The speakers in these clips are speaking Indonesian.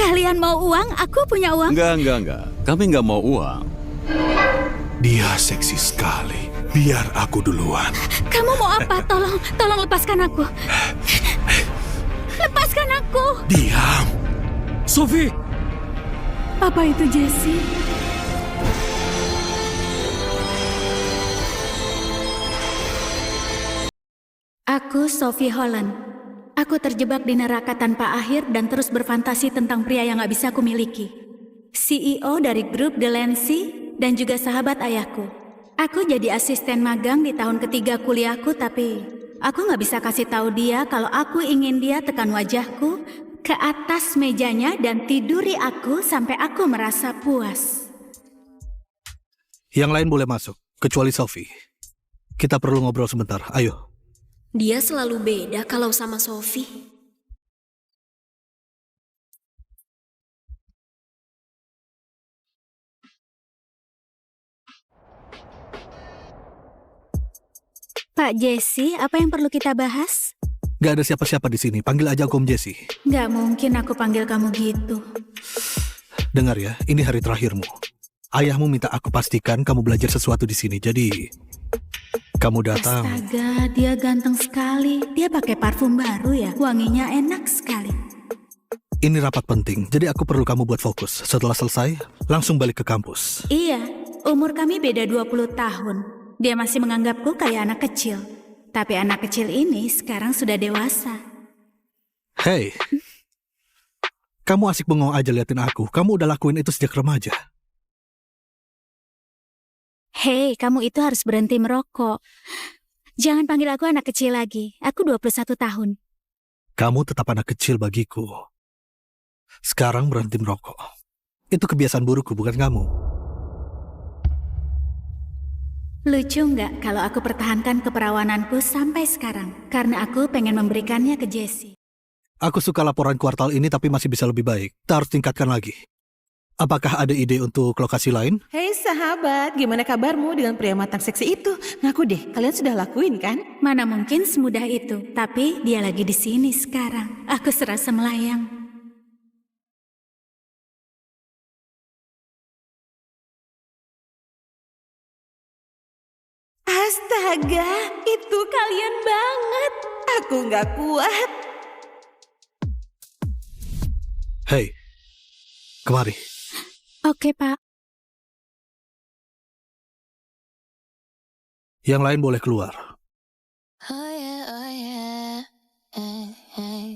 Kalian mau uang? Aku punya uang. Enggak. Kami nggak mau uang. Dia seksi sekali. Biar aku duluan. Kamu mau apa? Tolong lepaskan aku. Lepaskan aku. Diam. Sophie! Apa itu, Jesse? Aku Sophie Holland. Aku terjebak di neraka tanpa akhir dan terus berfantasi tentang pria yang gak bisa aku miliki. CEO dari grup Delancey dan juga sahabat ayahku. Aku jadi asisten magang di tahun ketiga kuliahku, tapi aku gak bisa kasih tahu dia kalau aku ingin dia tekan wajahku ke atas mejanya dan tiduri aku sampai aku merasa puas. Yang lain boleh masuk, kecuali Sophie. Kita perlu ngobrol sebentar, ayo. Dia selalu beda kalau sama Sophie. Pak Jesse, apa yang perlu kita bahas? Gak ada siapa-siapa di sini, panggil aja aku Om Jesse. Gak mungkin aku panggil kamu gitu. Dengar ya, ini hari terakhirmu. Ayahmu minta aku pastikan kamu belajar sesuatu di sini, jadi kamu datang. Astaga, dia ganteng sekali. Dia pakai parfum baru ya, wanginya enak sekali. Ini rapat penting, jadi aku perlu kamu buat fokus. Setelah selesai, langsung balik ke kampus. Iya, umur kami beda 20 tahun. Dia masih menganggapku kayak anak kecil. Tapi anak kecil ini sekarang sudah dewasa. Hey, kamu asik bengong aja liatin aku. Kamu udah lakuin itu sejak remaja. Hei, kamu itu harus berhenti merokok. Jangan panggil aku anak kecil lagi. Aku 21 tahun. Kamu tetap anak kecil bagiku. Sekarang berhenti merokok. Itu kebiasaan burukku, bukan kamu. Lucu nggak kalau aku pertahankan keperawananku sampai sekarang? Karena aku pengen memberikannya ke Jesse. Aku suka laporan kuartal ini tapi masih bisa lebih baik. Kita harus tingkatkan lagi. Apakah ada ide untuk lokasi lain? Hei sahabat, gimana kabarmu dengan pria matang seksi itu? Ngaku deh, kalian sudah lakuin kan? Mana mungkin semudah itu. Tapi dia lagi di sini sekarang. Aku serasa melayang. Astaga, itu kalian banget. Aku nggak kuat. Hei, kemari. Oke, Pak. Yang lain boleh keluar.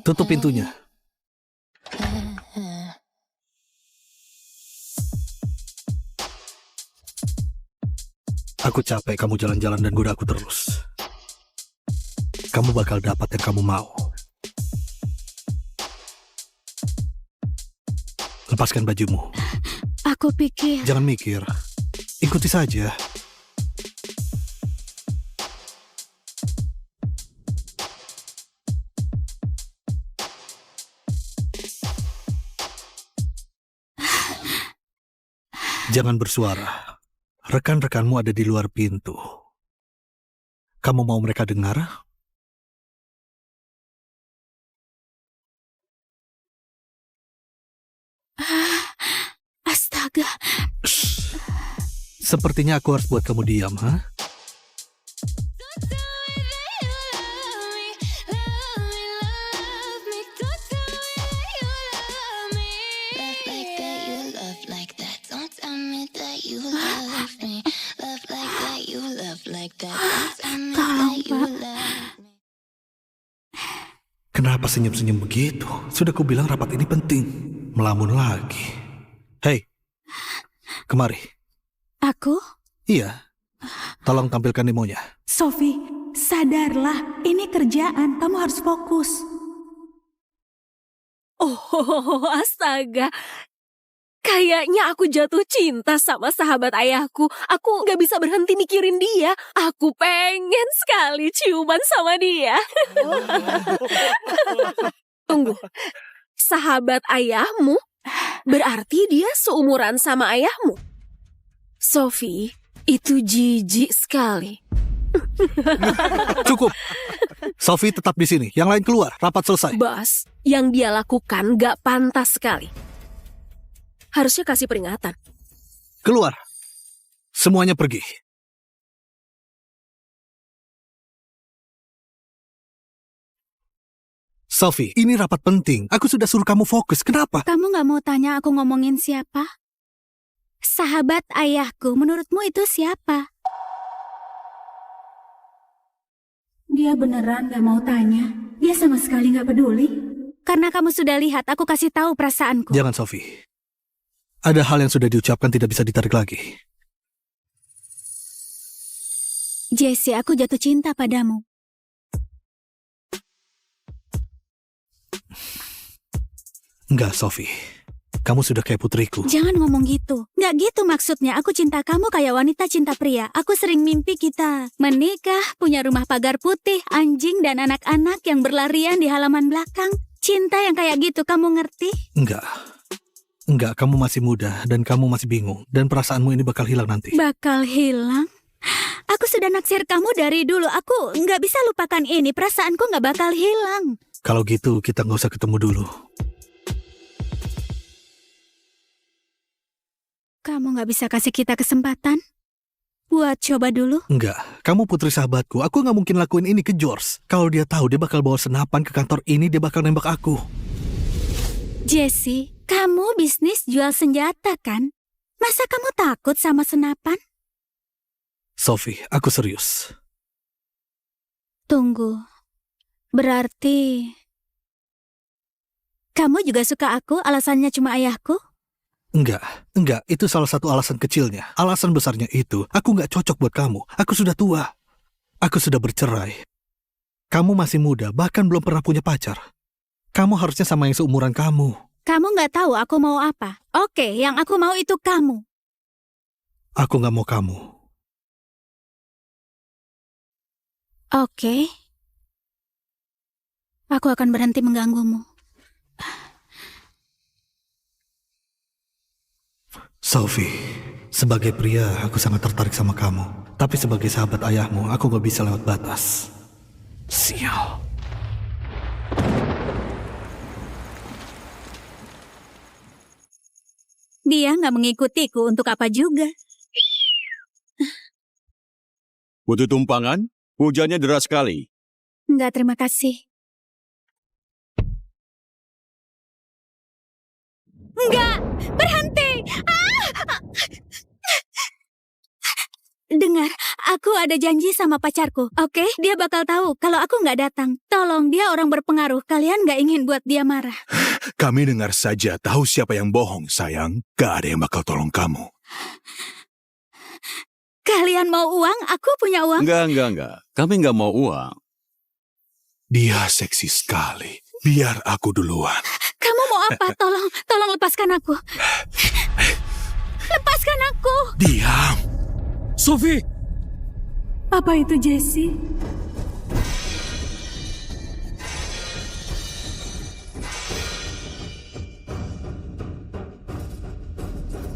Tutup pintunya. Aku capek kamu jalan-jalan dan goda aku terus. Kamu bakal dapat yang kamu mau. Lepaskan bajumu. Aku pikir... Jangan mikir. Ikuti saja. Jangan bersuara. Rekan-rekanmu ada di luar pintu. Kamu mau mereka dengar? Astaga. Shh. Sepertinya aku harus buat kamu diam, ha? Tolong, Pak. Kenapa senyum-senyum begitu? Sudah kubilang rapat ini penting. Melamun lagi. Hei, kemari. Aku? Iya. Tolong tampilkan demonya. Sophie, sadarlah. Ini kerjaan. Kamu harus fokus. Oh, astaga. Kayaknya aku jatuh cinta sama sahabat ayahku. Aku gak bisa berhenti mikirin dia. Aku pengen sekali ciuman sama dia. Tunggu. Sahabat ayahmu? Berarti dia seumuran sama ayahmu? Sophie, itu jijik sekali. Cukup. Sophie tetap di sini. Yang lain keluar. Rapat selesai. Bos, yang dia lakukan gak pantas sekali. Harusnya kasih peringatan. Keluar. Semuanya pergi. Sophie, ini rapat penting. Aku sudah suruh kamu fokus. Kenapa? Kamu nggak mau tanya aku ngomongin siapa? Sahabat ayahku, menurutmu itu siapa? Dia beneran nggak mau tanya. Dia sama sekali nggak peduli. Karena kamu sudah lihat, aku kasih tahu perasaanku. Jangan, Sophie. Ada hal yang sudah diucapkan tidak bisa ditarik lagi. Jesse, aku jatuh cinta padamu. Enggak, Sophie. Kamu sudah kayak putriku. Jangan ngomong gitu. Nggak gitu maksudnya. Aku cinta kamu kayak wanita cinta pria. Aku sering mimpi kita menikah, punya rumah pagar putih, anjing, dan anak-anak yang berlarian di halaman belakang. Cinta yang kayak gitu, kamu ngerti? Enggak. Enggak, kamu masih muda dan kamu masih bingung. Dan perasaanmu ini bakal hilang nanti. Bakal hilang? Aku sudah naksir kamu dari dulu. Aku nggak bisa lupakan ini. Perasaanku nggak bakal hilang. Kalau gitu, kita nggak usah ketemu dulu. Kamu nggak bisa kasih kita kesempatan? Buat coba dulu? Enggak, kamu putri sahabatku. Aku nggak mungkin lakuin ini ke George. Kalau dia tahu, dia bakal bawa senapan ke kantor ini, dia bakal nembak aku. Jesse, kamu bisnis jual senjata kan? Masa kamu takut sama senapan? Sophie, aku serius. Tunggu. Berarti kamu juga suka aku, alasannya cuma ayahku? Enggak, itu salah satu alasan kecilnya. Alasan besarnya itu, aku nggak cocok buat kamu. Aku sudah tua. Aku sudah bercerai. Kamu masih muda, bahkan belum pernah punya pacar. Kamu harusnya sama yang seumuran kamu. Kamu nggak tahu aku mau apa. Oke, yang aku mau itu kamu. Aku nggak mau kamu. Oke. Aku akan berhenti mengganggumu. Sophie, sebagai pria, aku sangat tertarik sama kamu. Tapi sebagai sahabat ayahmu, aku gak bisa lewat batas. Sial. Dia nggak mengikutiku untuk apa juga. Butuh tumpangan? Hujannya deras sekali. Nggak, terima kasih. Nggak, berhenti! Dengar, aku ada janji sama pacarku, oke? Dia bakal tahu kalau aku nggak datang. Tolong, dia orang berpengaruh. Kalian nggak ingin buat dia marah. Kami dengar saja tahu siapa yang bohong, sayang. Gak ada yang bakal tolong kamu. Kalian mau uang? Aku punya uang. Enggak. Kami nggak mau uang. Dia seksi sekali. Biar aku duluan. Kamu mau apa? Tolong lepaskan aku. Lepaskan aku. Diam. Sophie! Apa itu, Jesse?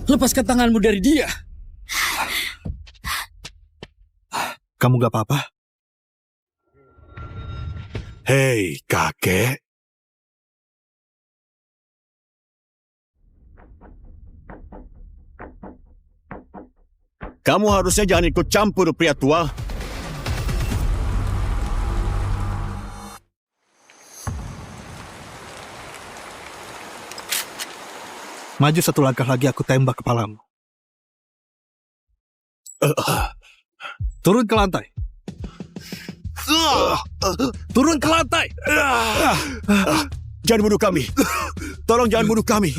Lepaskan tanganmu dari dia. Kamu gak apa-apa? Hei, kakek. Kamu harusnya jangan ikut campur, pria tua. Maju satu langkah lagi, aku tembak kepalamu. Turun ke lantai. Turun ke lantai. Jangan bunuh kami. Tolong jangan bunuh kami.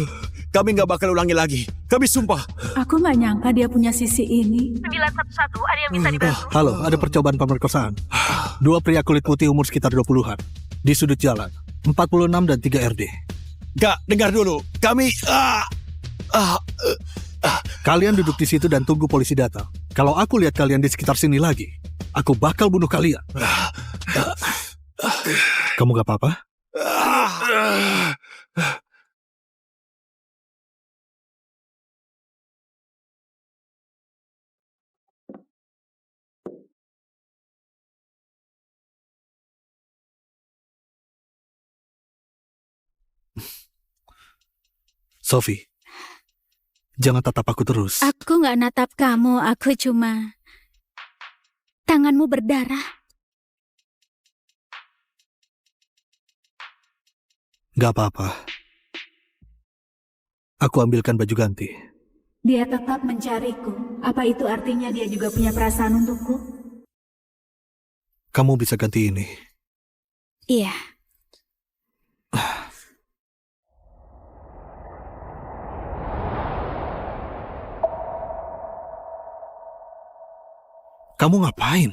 Kami nggak bakal ulangi lagi. Kami sumpah. Aku nggak nyangka dia punya sisi ini. 911, ada yang bisa dibantu? Halo, ada percobaan pemerkosaan. Dua pria kulit putih umur sekitar 20-an. Di sudut jalan. 46 dan 3 RD. Nggak, dengar dulu. Kami... Kalian duduk di situ dan tunggu polisi datang. Kalau aku lihat kalian di sekitar sini lagi, aku bakal bunuh kalian. Kamu gak apa-apa? Sophie, Jangan tatap aku terus. Aku nggak natap kamu, aku cuma... Tanganmu berdarah. Gak apa-apa. Aku ambilkan baju ganti. Dia tetap mencariku. Apa itu artinya dia juga punya perasaan untukku? Kamu bisa ganti ini. Iya. Kamu ngapain?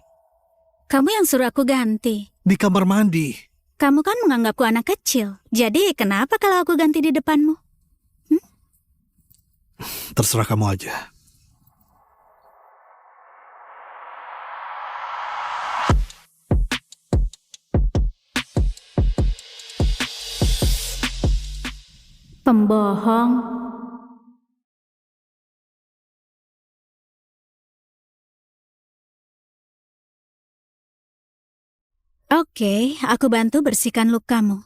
Kamu yang suruh aku ganti. Di kamar mandi. Kamu kan menganggapku anak kecil. Jadi kenapa kalau aku ganti di depanmu? Terserah kamu aja. Pembohong. Oke, aku bantu bersihkan lukamu.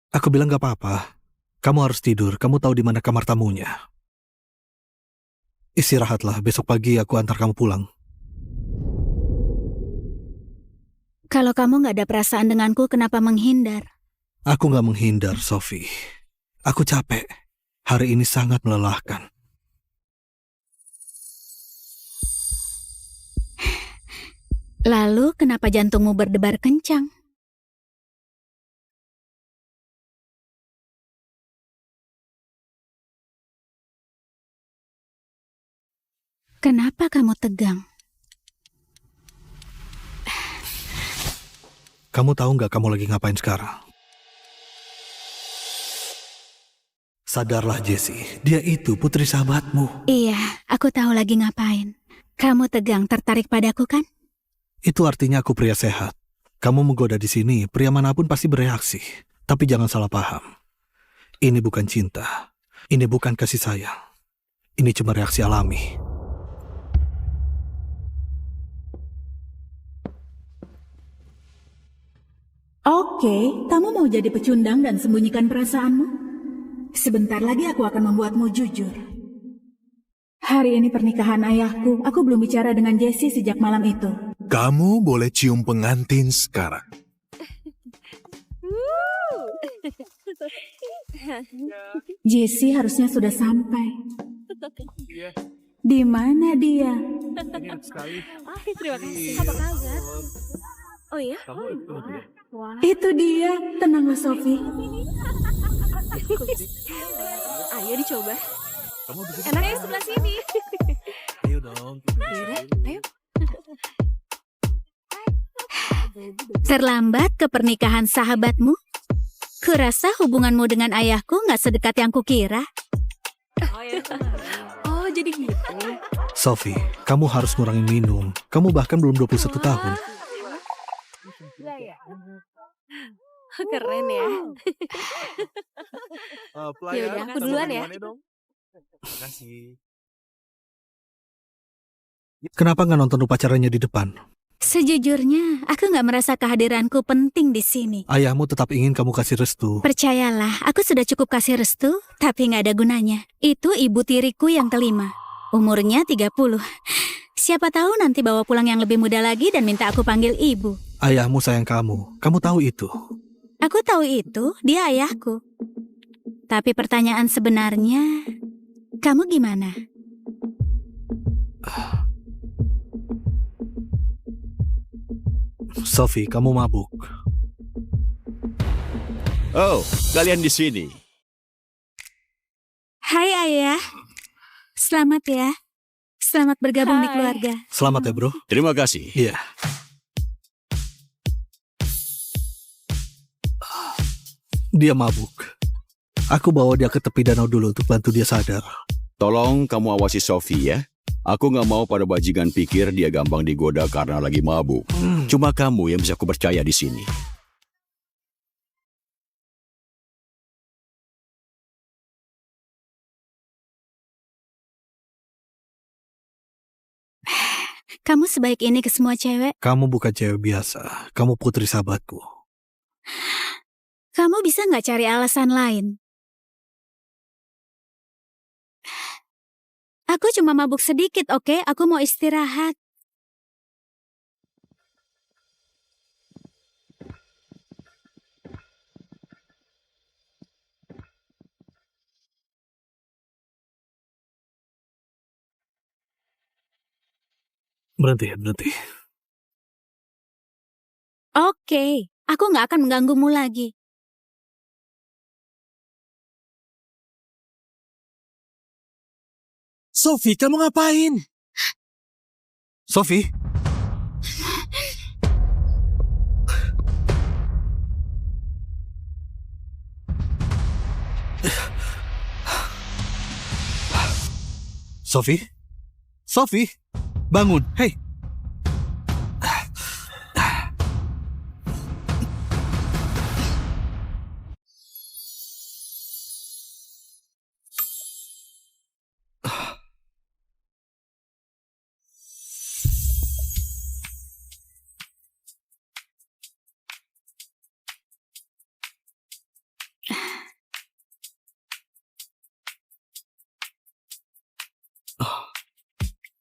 Aku bilang gak apa-apa. Kamu harus tidur. Kamu tahu di mana kamar tamunya. Istirahatlah. Besok pagi aku antar kamu pulang. Kalau kamu nggak ada perasaan denganku, kenapa menghindar? Aku gak menghindar, Sophie. Aku capek. Hari ini sangat melelahkan. Lalu kenapa jantungmu berdebar kencang? Kenapa kamu tegang? Kamu tahu nggak kamu lagi ngapain sekarang? Sadarlah, Jessie. Dia itu putri sahabatmu. Iya, aku tahu lagi ngapain. Kamu tegang tertarik padaku kan? Itu artinya aku pria sehat. Kamu menggoda di sini, pria manapun pasti bereaksi. Tapi jangan salah paham. Ini bukan cinta. Ini bukan kasih sayang. Ini cuma reaksi alami. Oke, kamu mau jadi pecundang dan sembunyikan perasaanmu? Sebentar lagi aku akan membuatmu jujur. Hari ini pernikahan ayahku, aku belum bicara dengan Jessie sejak malam itu. Kamu boleh cium pengantin sekarang. Jessie harusnya sudah sampai. Di mana dia? Terima kasih. Apa kabar? Oh ya? Wah. Itu dia. Tenanglah, Sophie. Ayo dicoba. Enaknya sebelah sini. Ayo dong. Yaudah, ayo. Terlambat ke pernikahan sahabatmu? Kurasa hubunganmu dengan ayahku nggak sedekat yang kukira. Oh, jadi gitu. Sophie, kamu harus ngurangin minum. Kamu bahkan belum 21 tahun. Keren ya. Yaudah, aku duluan ya. Kenapa nggak nonton upacaranya di depan? Sejujurnya, aku nggak merasa kehadiranku penting di sini. Ayahmu tetap ingin kamu kasih restu. Percayalah, aku sudah cukup kasih restu, tapi nggak ada gunanya. Itu ibu tiriku yang kelima. Umurnya 30. Siapa tahu nanti bawa pulang yang lebih muda lagi dan minta aku panggil ibu. Ayahmu sayang kamu. Kamu tahu itu. Aku tahu itu, dia ayahku. Tapi pertanyaan sebenarnya, kamu gimana? Sophie, kamu mabuk. Oh, kalian di sini. Hai ayah, selamat ya. Selamat bergabung di Hai. keluarga. Selamat ya, bro. Terima kasih. Iya. Dia mabuk. Aku bawa dia ke tepi danau dulu untuk bantu dia sadar. Tolong kamu awasi Sophie ya. Aku nggak mau pada bajingan pikir dia gampang digoda karena lagi mabuk. Cuma kamu yang bisa aku percaya di sini. Kamu sebaik ini ke semua cewek. Kamu bukan cewek biasa. Kamu putri sahabatku. Kamu bisa nggak cari alasan lain? Aku cuma mabuk sedikit, oke? Aku mau istirahat. Berhenti. Oke, aku nggak akan mengganggumu lagi. Sophie, kamu ngapain? Sophie? Sophie? Sophie? Bangun, hei!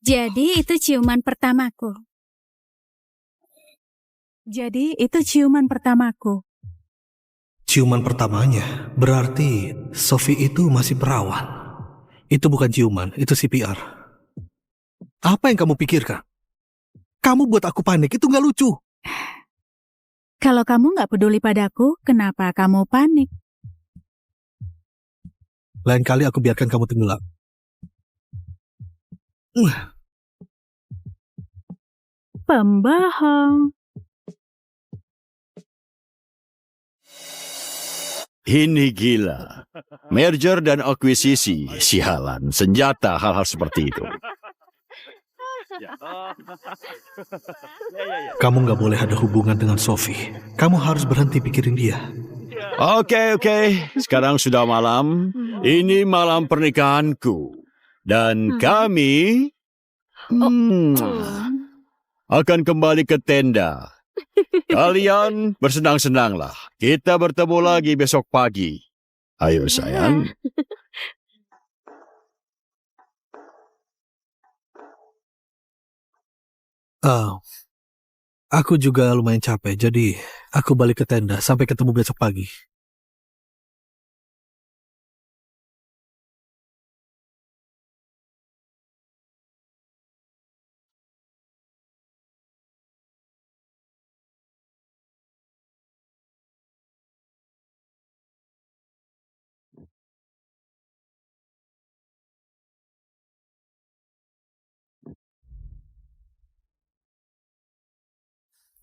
Jadi itu ciuman pertamaku. Ciuman pertamanya, berarti Sophie itu masih perawan. Itu bukan ciuman, itu CPR. Apa yang kamu pikirkan? Kamu buat aku panik, itu nggak lucu. Kalau kamu nggak peduli padaku, kenapa kamu panik? Lain kali aku biarkan kamu tenggelam. Pembohong. Ini gila. Merger dan akuisisi, sialan, senjata, hal-hal seperti itu. Kamu nggak boleh ada hubungan dengan Sophie. Kamu harus berhenti pikirin dia. Oke. Sekarang sudah malam. Ini malam pernikahanku. Dan kami akan kembali ke tenda. Kalian bersenang-senanglah. Kita bertemu lagi besok pagi. Ayo sayang. Aku juga lumayan capek, jadi aku balik ke tenda. Sampai ketemu besok pagi.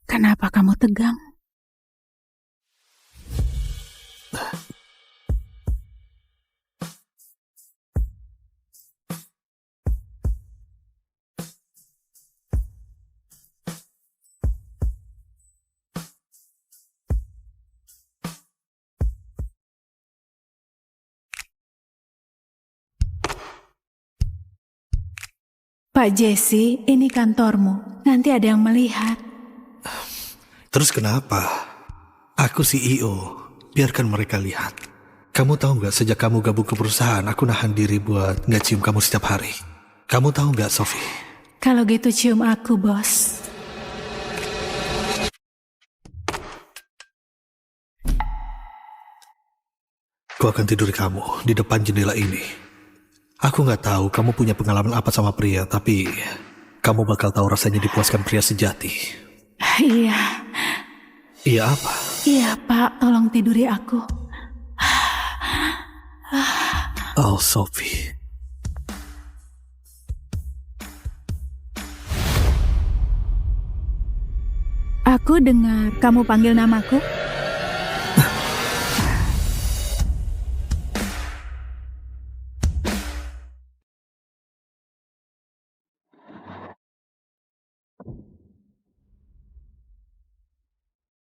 Kenapa kamu tegang? Pak Jesse, ini kantormu. Nanti ada yang melihat. Terus kenapa? Aku CEO. Biarkan mereka lihat. Kamu tahu nggak, sejak kamu gabung ke perusahaan, aku nahan diri buat nggak cium kamu setiap hari. Kamu tahu nggak, Sophie? Kalau gitu cium aku, bos. Aku akan tidur di kamu, di depan jendela ini. Aku nggak tahu kamu punya pengalaman apa sama pria, tapi kamu bakal tahu rasanya dipuaskan pria sejati. Iya. Iya apa? Iya, Pak. Tolong tiduri aku. Oh, Sophie. Aku dengar kamu panggil namaku.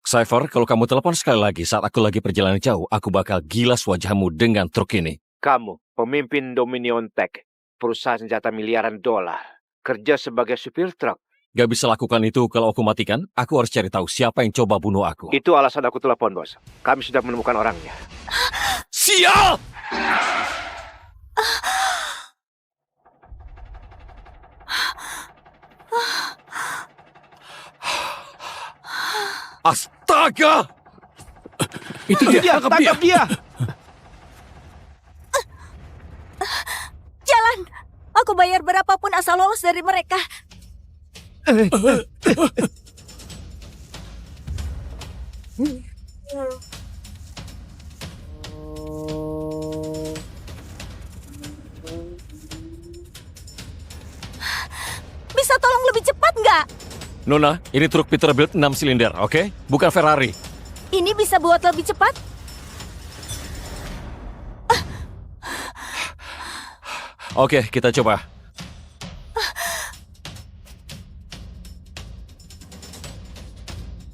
Cypher, kalau kamu telepon sekali lagi saat aku lagi perjalanan jauh, aku bakal gilas wajahmu dengan truk ini. Kamu, pemimpin Dominion Tech, perusahaan senjata miliaran dolar, kerja sebagai supir truk. Gak bisa lakukan itu kalau aku matikan. Aku harus cari tahu siapa yang coba bunuh aku. Itu alasan aku telepon, bos. Kami sudah menemukan orangnya. Sial! Astaga! Itu dia, tangkap dia. Jalan! Aku bayar berapapun asal lolos dari mereka. Bisa tolong lebih cepat nggak? Nona, ini truk Peterbilt 6 silinder, oke? Bukan Ferrari. Ini bisa buat lebih cepat? Oke, kita coba.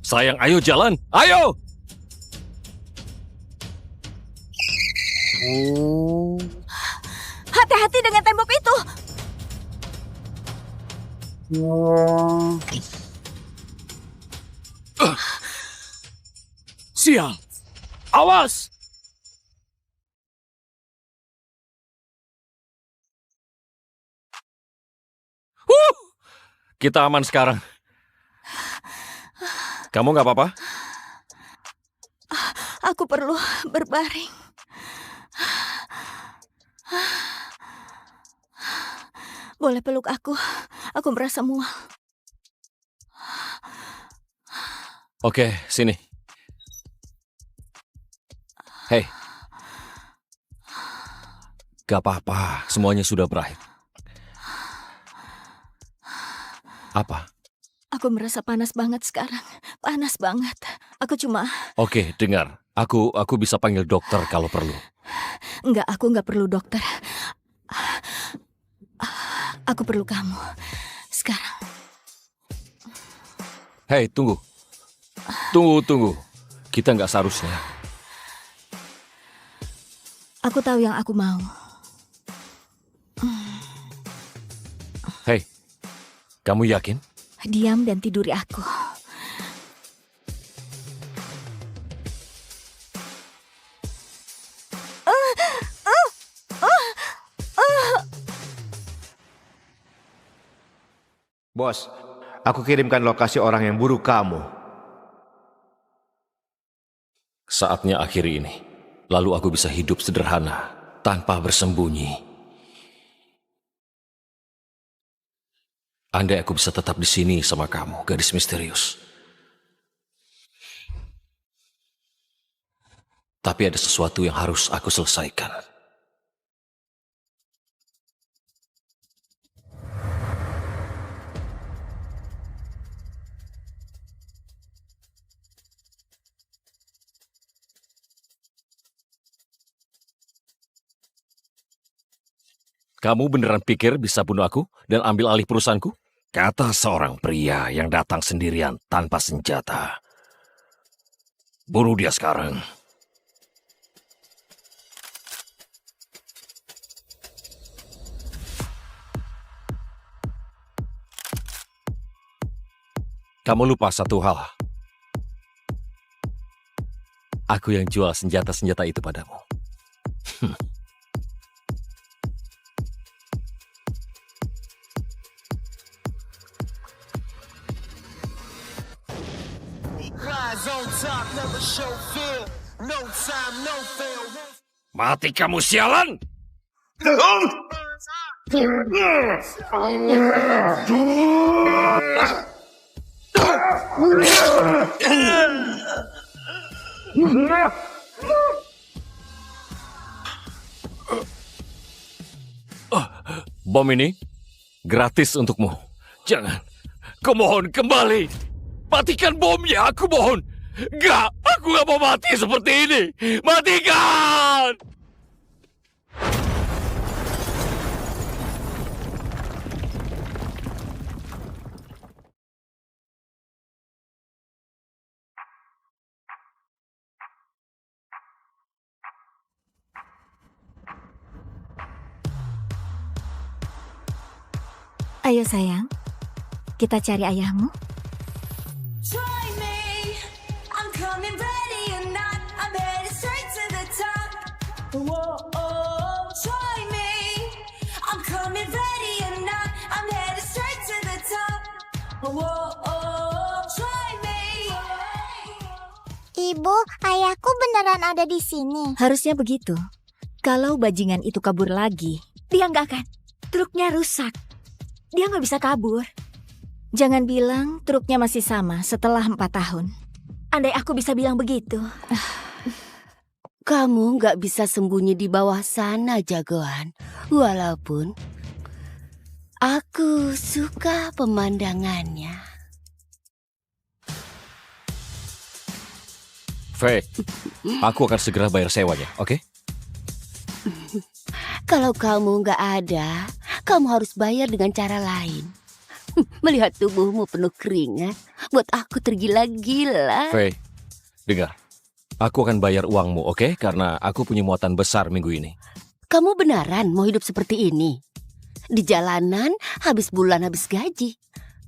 Sayang, ayo jalan. Ayo! Hati-hati dengan tembok itu. Sial. Awas. Kita aman sekarang. Kamu nggak apa-apa? Aku perlu berbaring. Boleh peluk aku? Aku merasa mual. Oke, sini. Hei. Gak apa-apa, semuanya sudah berakhir. Apa? Aku merasa panas banget sekarang. Panas banget. Aku cuma... Oke, dengar. Aku bisa panggil dokter kalau perlu. Enggak, aku nggak perlu dokter. Aku perlu kamu. Sekarang. Hei, tunggu. Tunggu. Kita nggak seharusnya. Aku tahu yang aku mau. Hei, kamu yakin? Diam dan tiduri aku. Bos, aku kirimkan lokasi orang yang buru kamu. Saatnya akhiri ini. Lalu aku bisa hidup sederhana, tanpa bersembunyi. Andai aku bisa tetap di sini sama kamu, gadis misterius. Tapi ada sesuatu yang harus aku selesaikan. Kamu beneran pikir bisa bunuh aku dan ambil alih perusahaanku? Kata seorang pria yang datang sendirian tanpa senjata. Bunuh dia sekarang. Kamu lupa satu hal. Aku yang jual senjata-senjata itu padamu. Mati kamu sialan! Bom ini gratis untukmu. Jangan. Kumohon kembali. Matikan bomnya, aku mohon. Enggak, aku gak mau mati seperti ini. Matikan! Ayo sayang, kita cari ayahmu. Try me, I'm coming ready or not, I'm headed straight to the top. Whoa, oh, try me, I'm coming ready or not, I'm headed straight to the top. Whoa, oh, try me. Ibu, ayahku beneran ada di sini. Harusnya begitu. Kalau bajingan itu kabur lagi, dia nggak akan. Truknya rusak. Dia nggak bisa kabur. Jangan bilang truknya masih sama setelah 4 tahun. Andai aku bisa bilang begitu. Kamu nggak bisa sembunyi di bawah sana, jagoan. Walaupun aku suka pemandangannya. Faye, aku akan segera bayar sewanya, oke? Kalau kamu nggak ada, kamu harus bayar dengan cara lain. Melihat tubuhmu penuh keringat, buat aku tergila-gila. Faye, dengar. Aku akan bayar uangmu, oke? Karena aku punya muatan besar minggu ini. Kamu beneran mau hidup seperti ini? Di jalanan, habis bulan habis gaji.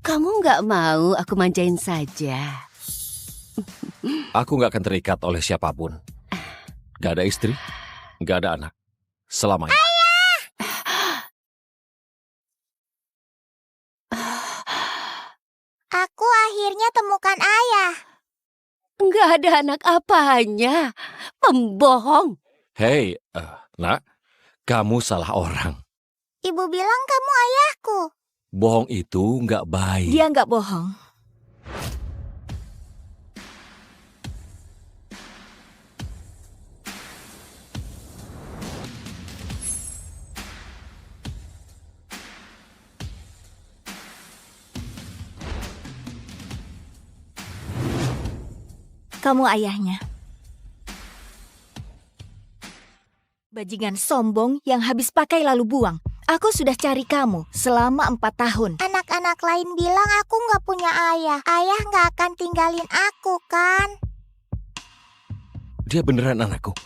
Kamu nggak mau aku manjain saja? Aku nggak akan terikat oleh siapapun. Gak ada istri, gak ada anak. Selamanya. Aku akhirnya temukan ayah. Nggak ada anak apanya. Pembohong. Hei, nak, kamu salah orang. Ibu bilang kamu ayahku. Bohong itu nggak baik. Dia nggak bohong. Kamu ayahnya. Bajingan sombong yang habis pakai lalu buang. Aku sudah cari kamu selama 4 tahun. Anak-anak lain bilang aku nggak punya ayah. Ayah nggak akan tinggalin aku, kan? Dia beneran anakku.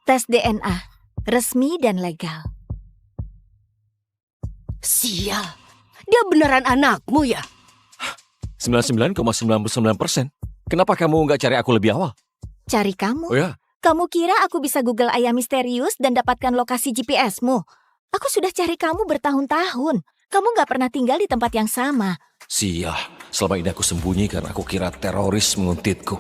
Tes DNA, resmi dan legal. Sial, dia beneran anakmu ya? 99,99%. Kenapa kamu nggak cari aku lebih awal? Cari kamu? Oh ya? Kamu kira aku bisa Google ayah misterius dan dapatkan lokasi GPS-mu? Aku sudah cari kamu bertahun-tahun. Kamu nggak pernah tinggal di tempat yang sama. Sial, selama ini aku sembunyi karena aku kira teroris menguntitku.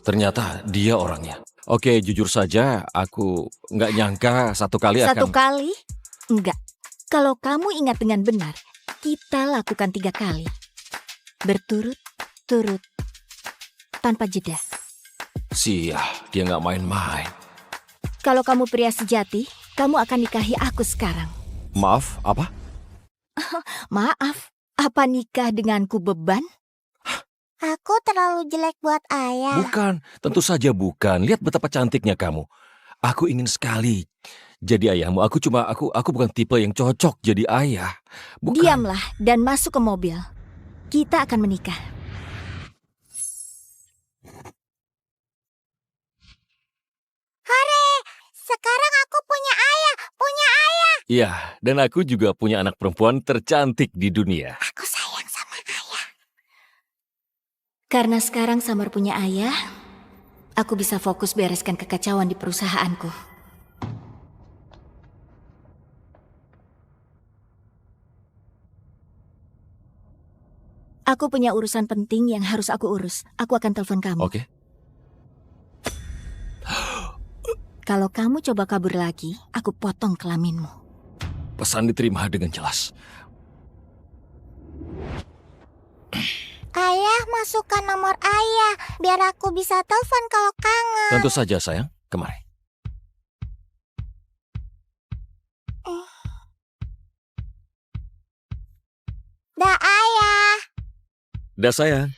Ternyata dia orangnya. Oke, jujur saja, aku nggak nyangka satu kali akan... Satu kali? Enggak. Kalau kamu ingat dengan benar, kita lakukan 3 kali. Berturut-turut. Tanpa jeda. Sial, dia nggak main-main. Kalau kamu pria sejati, kamu akan nikahi aku sekarang. Maaf, apa? Maaf, apa nikah denganku beban? Aku terlalu jelek buat ayah. Bukan, tentu saja bukan. Lihat betapa cantiknya kamu. Aku ingin sekali jadi ayahmu. Aku bukan tipe yang cocok jadi ayah. Bukan. Diamlah dan masuk ke mobil. Kita akan menikah. Hore! Sekarang aku punya ayah. Punya ayah. Iya, dan aku juga punya anak perempuan tercantik di dunia. Aku sayang sama ayah. Karena sekarang Samar punya ayah, aku bisa fokus bereskan kekacauan di perusahaanku. Aku punya urusan penting yang harus aku urus. Aku akan telepon kamu. Oke. Kalau kamu coba kabur lagi, aku potong kelaminmu. Pesan diterima dengan jelas. Ayah, masukkan nomor ayah. Biar aku bisa telepon kalau kangen. Tentu saja, sayang. Kemari. Dah, ayah. Dah, sayang.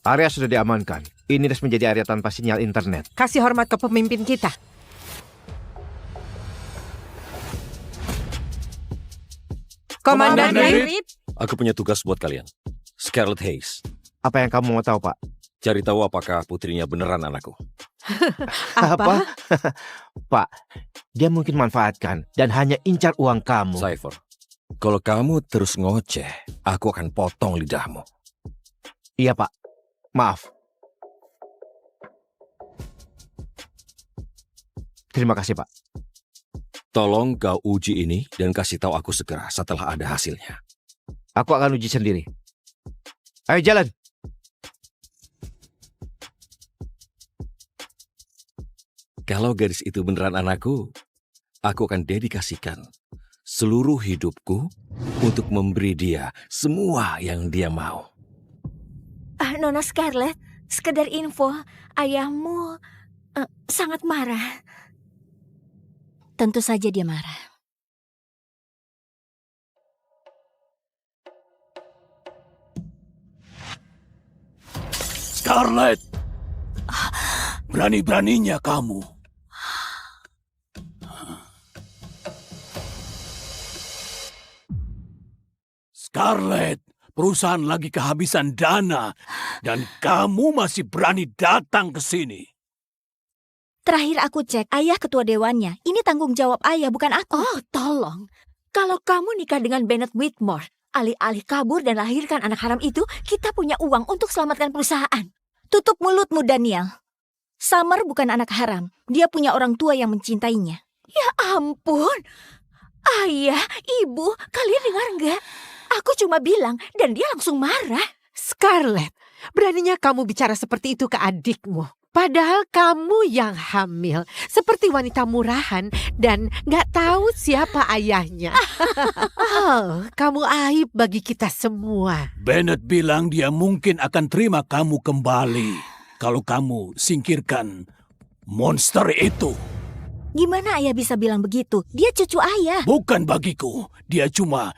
Area sudah diamankan. Ini resmi menjadi area tanpa sinyal internet. Kasih hormat ke pemimpin kita. Komandan David. Aku punya tugas buat kalian. Scarlet Hayes. Apa yang kamu mau tahu, Pak? Cari tahu apakah putrinya beneran anakku. Apa? Pak, dia mungkin manfaatkan dan hanya incar uang kamu. Cypher, kalau kamu terus ngoceh, aku akan potong lidahmu. Iya, Pak. Maaf. Terima kasih, Pak. Tolong kau uji ini dan kasih tahu aku segera setelah ada hasilnya. Aku akan uji sendiri. Ayo jalan. Kalau gadis itu beneran anakku, aku akan dedikasikan seluruh hidupku untuk memberi dia semua yang dia mau. Nona Scarlett, sekedar info, ayahmu sangat marah. Tentu saja dia marah. Scarlett! Berani-beraninya kamu. Scarlett, perusahaan lagi kehabisan dana dan kamu masih berani datang ke sini. Terakhir aku cek, ayah ketua dewannya. Ini tanggung jawab ayah, bukan aku. Oh, tolong. Kalau kamu nikah dengan Bennett Whitmore, alih-alih kabur dan lahirkan anak haram itu, kita punya uang untuk selamatkan perusahaan. Tutup mulutmu, Daniel. Summer bukan anak haram. Dia punya orang tua yang mencintainya. Ya ampun. Ayah, ibu, kalian dengar nggak? Aku cuma bilang dan dia langsung marah. Scarlett, beraninya kamu bicara seperti itu ke adikmu. Padahal kamu yang hamil, seperti wanita murahan dan gak tahu siapa ayahnya. Oh, kamu aib bagi kita semua. Bennett bilang dia mungkin akan terima kamu kembali kalau kamu singkirkan monster itu. Gimana ayah bisa bilang begitu? Dia cucu ayah. Bukan bagiku, dia cuma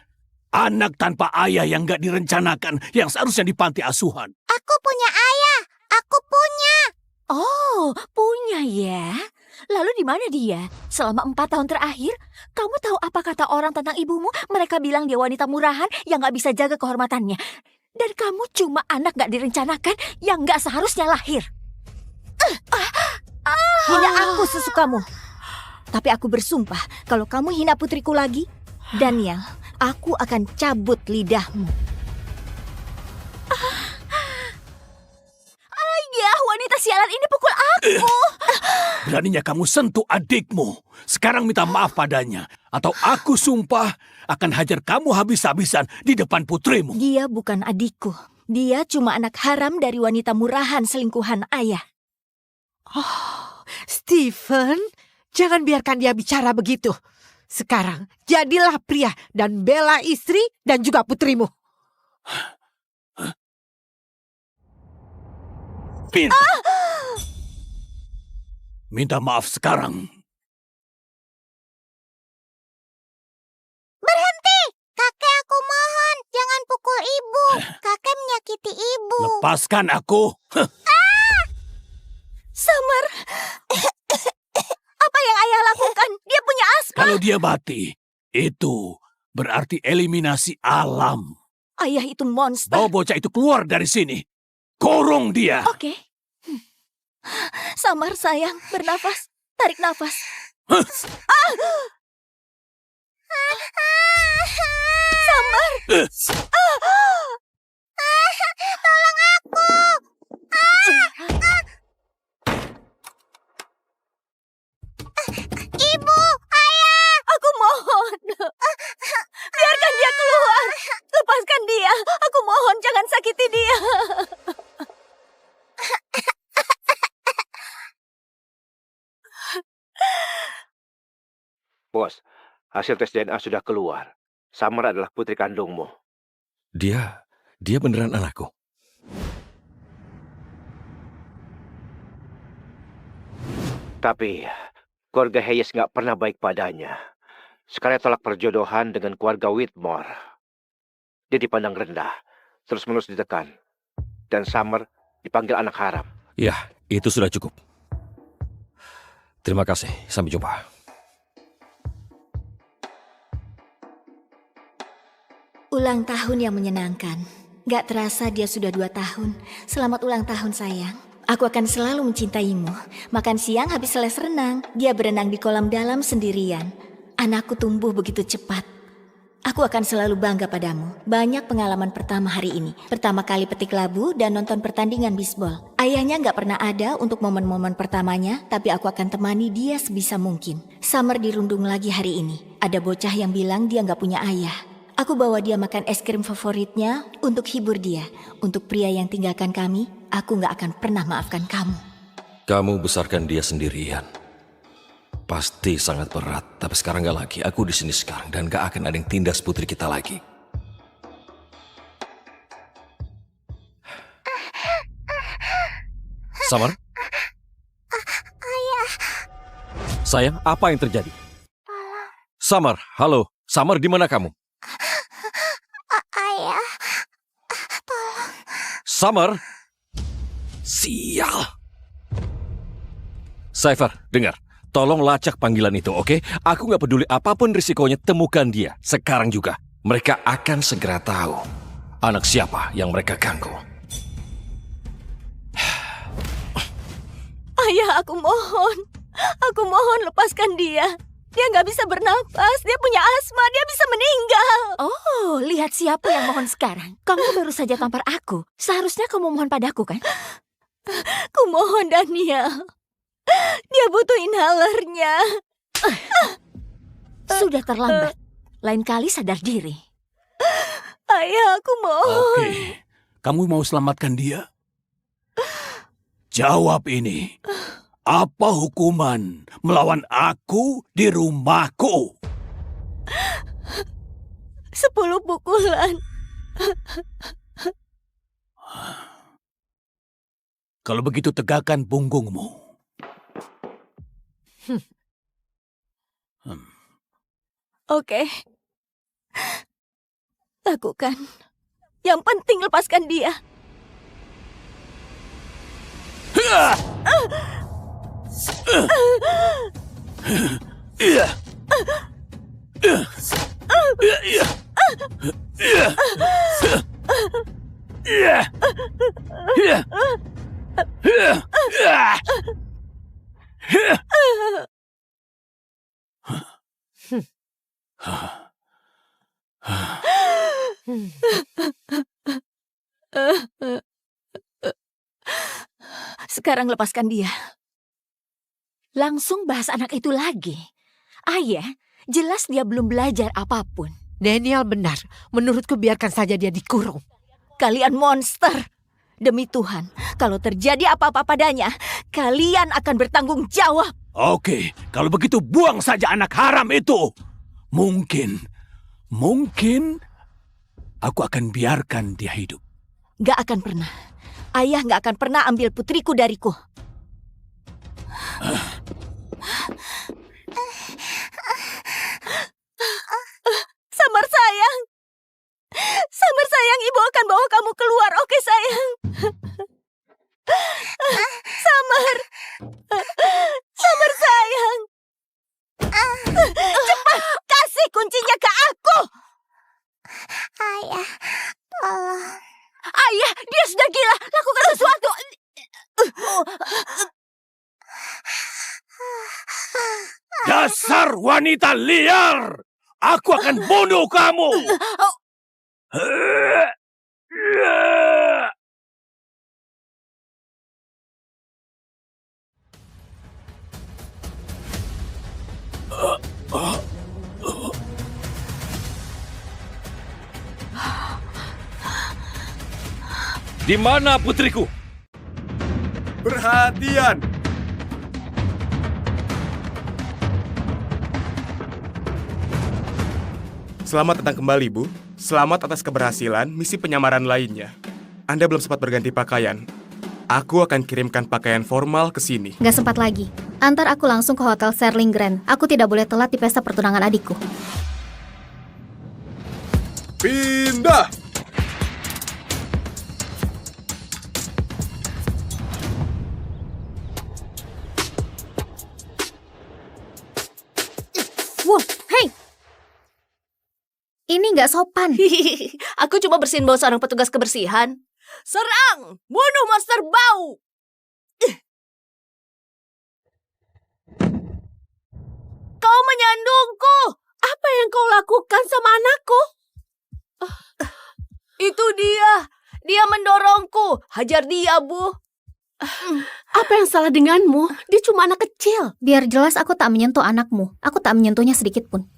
anak tanpa ayah yang gak direncanakan, yang seharusnya di panti asuhan. Aku punya ayah. Aku punya. Oh, punya ya. Lalu di mana dia? Selama 4 tahun terakhir, kamu tahu apa kata orang tentang ibumu? Mereka bilang dia wanita murahan yang gak bisa jaga kehormatannya. Dan kamu cuma anak gak direncanakan yang gak seharusnya lahir. Hina aku sesukamu. Tapi aku bersumpah, kalau kamu hina putriku lagi, Daniel, aku akan cabut lidahmu. Ayah, wanita sialan ini pukul aku. Beraninya kamu sentuh adikmu. Sekarang minta maaf padanya. Atau aku sumpah akan hajar kamu habis-habisan di depan putrimu. Dia bukan adikku. Dia cuma anak haram dari wanita murahan selingkuhan ayah. Oh, Stephen, jangan biarkan dia bicara begitu. Sekarang, jadilah pria dan bela istri dan juga putrimu. Pin. Minta maaf sekarang. Berhenti! Kakek, aku mohon. Jangan pukul ibu. Kakek menyakiti ibu. Lepaskan aku. Summer, apa yang ayah lakukan? Dia punya asma. Kalau dia mati, itu berarti eliminasi alam. Ayah itu monster. Bawa bocah itu keluar dari sini. Kurung dia. Oke. Summer, sayang, bernafas. Tarik nafas. Summer. Tolong aku. Ibu, ayah. Aku mohon. Biarkan dia keluar. Lepaskan dia. Aku mohon, jangan sakiti dia. Bos, hasil tes DNA sudah keluar. Summer adalah putri kandungmu. Dia beneran anakku. Tapi keluarga Hayes nggak pernah baik padanya. Sekarang tolak perjodohan dengan keluarga Whitmore. Dia dipandang rendah, terus-menerus ditekan. Dan Summer dipanggil anak haram. Ya, itu sudah cukup. Terima kasih, sampai jumpa. Ulang tahun yang menyenangkan. Gak terasa dia sudah 2 tahun. Selamat ulang tahun, sayang. Aku akan selalu mencintaimu. Makan siang habis les renang. Dia berenang di kolam dalam sendirian. Anakku tumbuh begitu cepat. Aku akan selalu bangga padamu. Banyak pengalaman pertama hari ini. Pertama kali petik labu dan nonton pertandingan bisbol. Ayahnya nggak pernah ada untuk momen-momen pertamanya, tapi aku akan temani dia sebisa mungkin. Summer dirundung lagi hari ini. Ada bocah yang bilang dia nggak punya ayah. Aku bawa dia makan es krim favoritnya untuk hibur dia. Untuk pria yang tinggalkan kami, aku nggak akan pernah maafkan kamu. Kamu besarkan dia sendirian. Pasti sangat berat, tapi sekarang nggak lagi. Aku di sini sekarang dan nggak akan ada yang tindas putri kita lagi. Summer? Ayah. Sayang, apa yang terjadi? Summer, halo. Summer, di mana kamu? Ayah. Summer? Sial. Cypher, dengar. Tolong lacak panggilan itu, oke? Aku nggak peduli apapun risikonya, temukan dia. Sekarang juga. Mereka akan segera tahu anak siapa yang mereka ganggu. Ayah, aku mohon. Aku mohon lepaskan dia. Dia nggak bisa bernapas, dia punya asma, dia bisa meninggal. Oh, lihat siapa yang mohon sekarang. Kamu baru saja tampar aku. Seharusnya kamu mohon padaku, kan? Kumohon, Daniel. Dia butuh inhalernya. Sudah terlambat. Lain kali sadar diri. Ayah, aku mohon. Oke, kamu mau selamatkan dia? Jawab ini. Apa hukuman melawan aku di rumahku? 10 pukulan. Kalau begitu tegakkan punggungmu. Oke. Lakukan. Yang penting lepaskan dia. Sekarang lepaskan dia. Langsung bahas anak itu lagi. Ayah, jelas dia belum belajar apapun. Daniel benar. Menurutku biarkan saja dia dikurung. Kalian monster. Demi Tuhan, kalau terjadi apa-apa padanya, kalian akan bertanggung jawab. Oke, kalau begitu buang saja anak haram itu. Mungkin aku akan biarkan dia hidup. Gak akan pernah. Ayah gak akan pernah ambil putriku dariku. Samar sayang. Samar sayang, ibu akan bawa kamu keluar, oke sayang? Samar. Samar sayang. Cepat, kasih kuncinya ke aku. Ayah, tolong. Ayah, dia sudah gila. Lakukan sesuatu. Dasar wanita liar! Aku akan bunuh kamu! Di mana putriku? Perhatian! Selamat datang kembali, Bu. Selamat atas keberhasilan misi penyamaran lainnya. Anda belum sempat berganti pakaian. Aku akan kirimkan pakaian formal ke sini. Gak sempat lagi. Antar aku langsung ke Hotel Serling Grand. Aku tidak boleh telat di pesta pertunangan adikku. Pindah! Wow, hei! Ini nggak sopan. Aku cuma bersihin bau seorang petugas kebersihan. Serang! Bunuh monster bau! Kau menyandungku. Apa yang kau lakukan sama anakku? Itu dia. Dia mendorongku. Hajar dia, Bu. Apa yang salah denganmu? Dia cuma anak kecil. Biar jelas aku tak menyentuh anakmu. Aku tak menyentuhnya sedikit pun.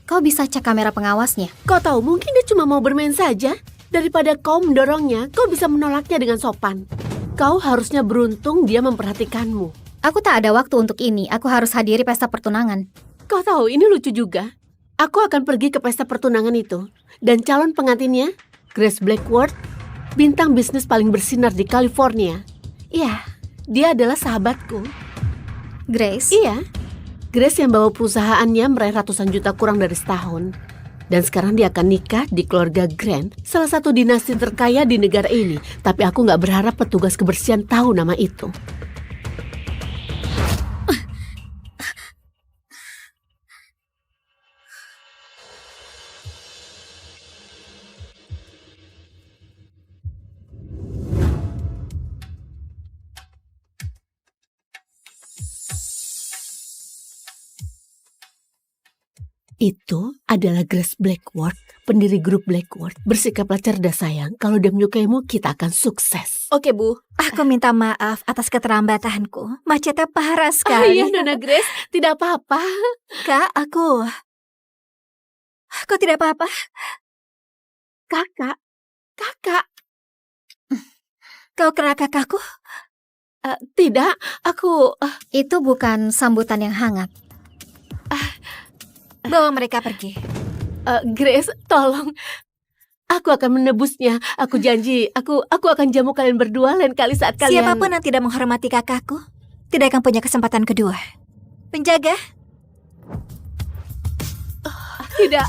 Kau bisa cek kamera pengawasnya. Kau tahu, mungkin dia cuma mau bermain saja. Daripada kau mendorongnya, kau bisa menolaknya dengan sopan. Kau harusnya beruntung dia memperhatikanmu. Aku tak ada waktu untuk ini. Aku harus hadiri pesta pertunangan. Kau tahu, ini lucu juga. Aku akan pergi ke pesta pertunangan itu. Dan calon pengantinnya, Grace Blackwood, bintang bisnis paling bersinar di California. Iya, dia adalah sahabatku. Grace? Iya. Grace yang bawa perusahaannya meraih ratusan juta kurang dari setahun. Dan sekarang dia akan nikah di keluarga Grant, salah satu dinasti terkaya di negara ini. Tapi aku nggak berharap petugas kebersihan tahu nama itu. Itu adalah Grace Blackwood, pendiri grup Blackwood. Bersikaplah cerdas sayang, kalau dia menyukaimu kita akan sukses. Oke, Bu. Aku minta maaf atas keterlambatanku. Macetnya parah Oh sekali. iya, Nona Grace, tidak apa-apa. Kak, aku tidak apa-apa. Kakak. Kau kena kakakku? Tidak, aku... Itu bukan sambutan yang hangat. Bawa mereka pergi. Grace, tolong. Aku akan menebusnya. Aku janji, aku akan jamu kalian berdua lain kali saat kalian... Siapapun yang tidak menghormati kakakku, tidak akan punya kesempatan kedua. Penjaga. Tidak.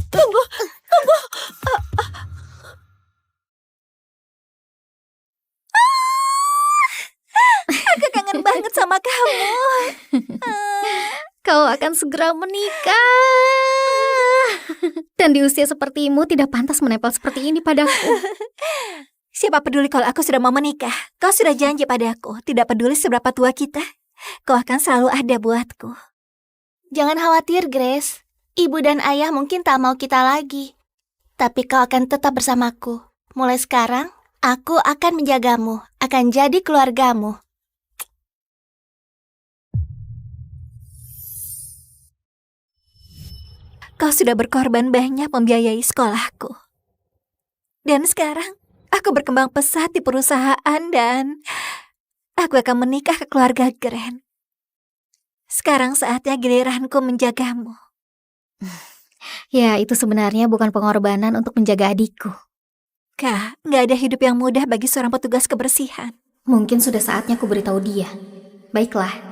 Tunggu. Aku kangen banget sama kamu. Kau akan segera menikah. Dan di usia sepertimu tidak pantas menempel seperti ini padaku. Siapa peduli kalau aku sudah mau menikah? Kau sudah janji padaku, tidak peduli seberapa tua kita, kau akan selalu ada buatku. Jangan khawatir, Grace. Ibu dan ayah mungkin tak mau kita lagi. Tapi kau akan tetap bersamaku. Mulai sekarang, aku akan menjagamu, akan jadi keluargamu. Kau sudah berkorban banyak membiayai sekolahku. Dan sekarang, aku berkembang pesat di perusahaan dan aku akan menikah ke keluarga Grant. Sekarang saatnya giliranku menjagamu. Ya, itu sebenarnya bukan pengorbanan untuk menjaga adikku. Kak, nggak ada hidup yang mudah bagi seorang petugas kebersihan. Mungkin sudah saatnya aku beritahu dia. Baiklah.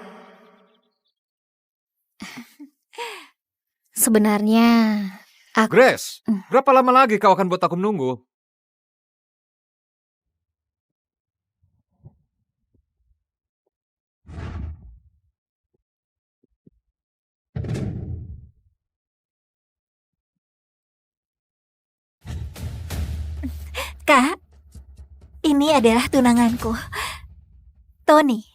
Sebenarnya aku... Grace, berapa lama lagi kau akan buat aku menunggu? Kak, ini adalah tunanganku. Tony,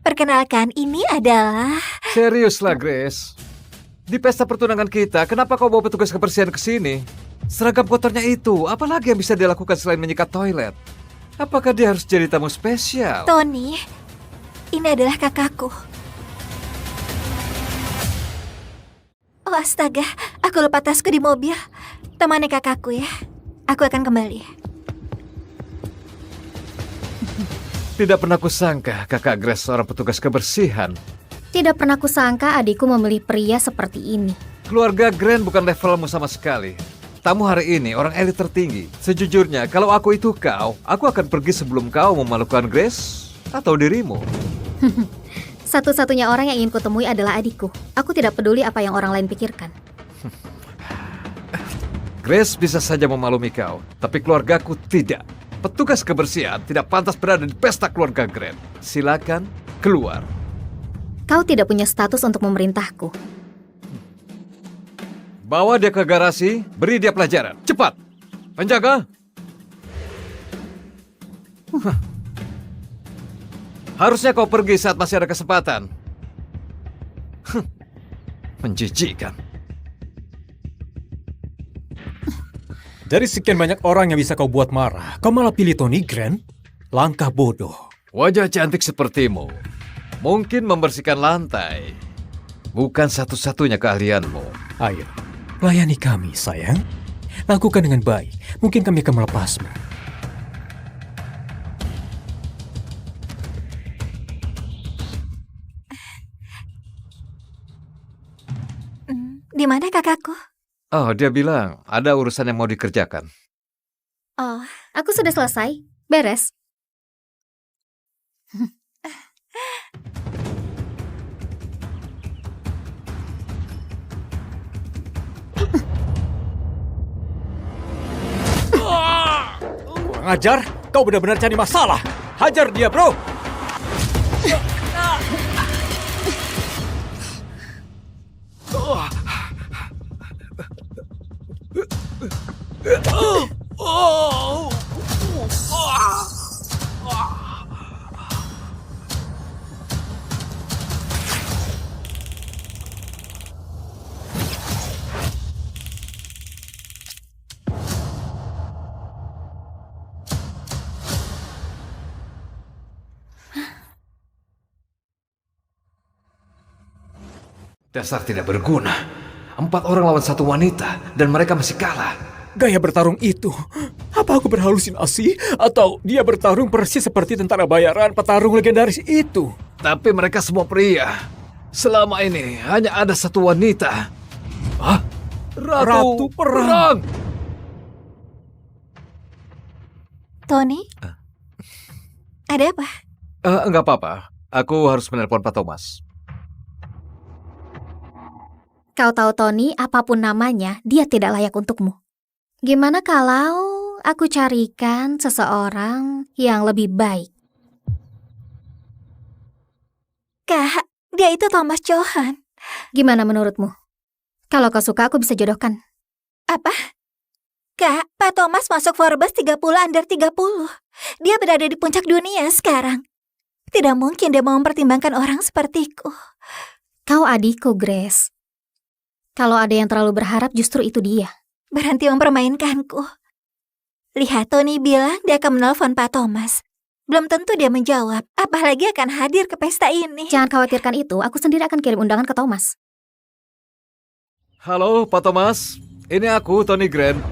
perkenalkan ini adalah... Seriuslah, Grace. Di pesta pertunangan kita, kenapa kau bawa petugas kebersihan ke sini? Seragam kotornya itu, apalagi yang bisa dilakukan selain menyikat toilet? Apakah dia harus jadi tamu spesial? Tony, ini adalah kakakku. Oh astaga, aku lupa tasku di mobil. Temani kakakku ya. Aku akan kembali. Tidak pernah kusangka kakak Grace seorang petugas kebersihan. Tidak pernah kusangka adikku memilih pria seperti ini. Keluarga Grant bukan levelmu sama sekali. Tamu hari ini orang elit tertinggi. Sejujurnya, kalau aku itu kau, aku akan pergi sebelum kau memalukan Grace atau dirimu. Satu-satunya orang yang ingin kutemui adalah adikku. Aku tidak peduli apa yang orang lain pikirkan. Grace bisa saja memaklumi kau, tapi keluargaku tidak. Petugas kebersihan tidak pantas berada di pesta keluarga Grant. Silakan keluar. Kau tidak punya status untuk memerintahku. Bawa dia ke garasi, beri dia pelajaran. Cepat! Penjaga! Harusnya kau pergi saat masih ada kesempatan. Menjijikkan. Dari sekian banyak orang yang bisa kau buat marah, kau malah pilih Tony Grant? Langkah bodoh. Wajah cantik sepertimu mungkin membersihkan lantai bukan satu-satunya keahlianmu. Ayo, layani kami, sayang. Lakukan dengan baik. Mungkin kami akan melepasmu. Di mana kakakku? Oh, dia bilang ada urusan yang mau dikerjakan. Oh, aku sudah selesai. Beres. Kurang ajar, kau benar-benar cari masalah. Hajar dia, bro. Dasar tidak berguna. 4 orang lawan 1 wanita dan mereka masih kalah. Gaya bertarung itu, apa aku berhalusinasi? Atau dia bertarung persis seperti tentara bayaran petarung legendaris itu? Tapi mereka semua pria. Selama ini hanya ada 1 wanita. Hah? Ratu Perang! Tony? Ada apa? Enggak apa-apa. Aku harus menelpon Pak Thomas. Kau tahu Tony, apapun namanya, dia tidak layak untukmu. Gimana kalau aku carikan seseorang yang lebih baik? Kak, dia itu Thomas Johan. Gimana menurutmu? Kalau kau suka, aku bisa jodohkan. Apa? Kak, Pak Thomas masuk Forbes 30 under 30. Dia berada di puncak dunia sekarang. Tidak mungkin dia mau mempertimbangkan orang sepertiku. Kau adikku, Grace. Kalau ada yang terlalu berharap, justru itu dia. Berhenti mempermainkanku. Lihat, Tony bilang dia akan menelpon Pak Thomas. Belum tentu dia menjawab, apalagi akan hadir ke pesta ini. Jangan khawatirkan itu, aku sendiri akan kirim undangan ke Thomas. Halo, Pak Thomas. Ini aku, Tony Grant.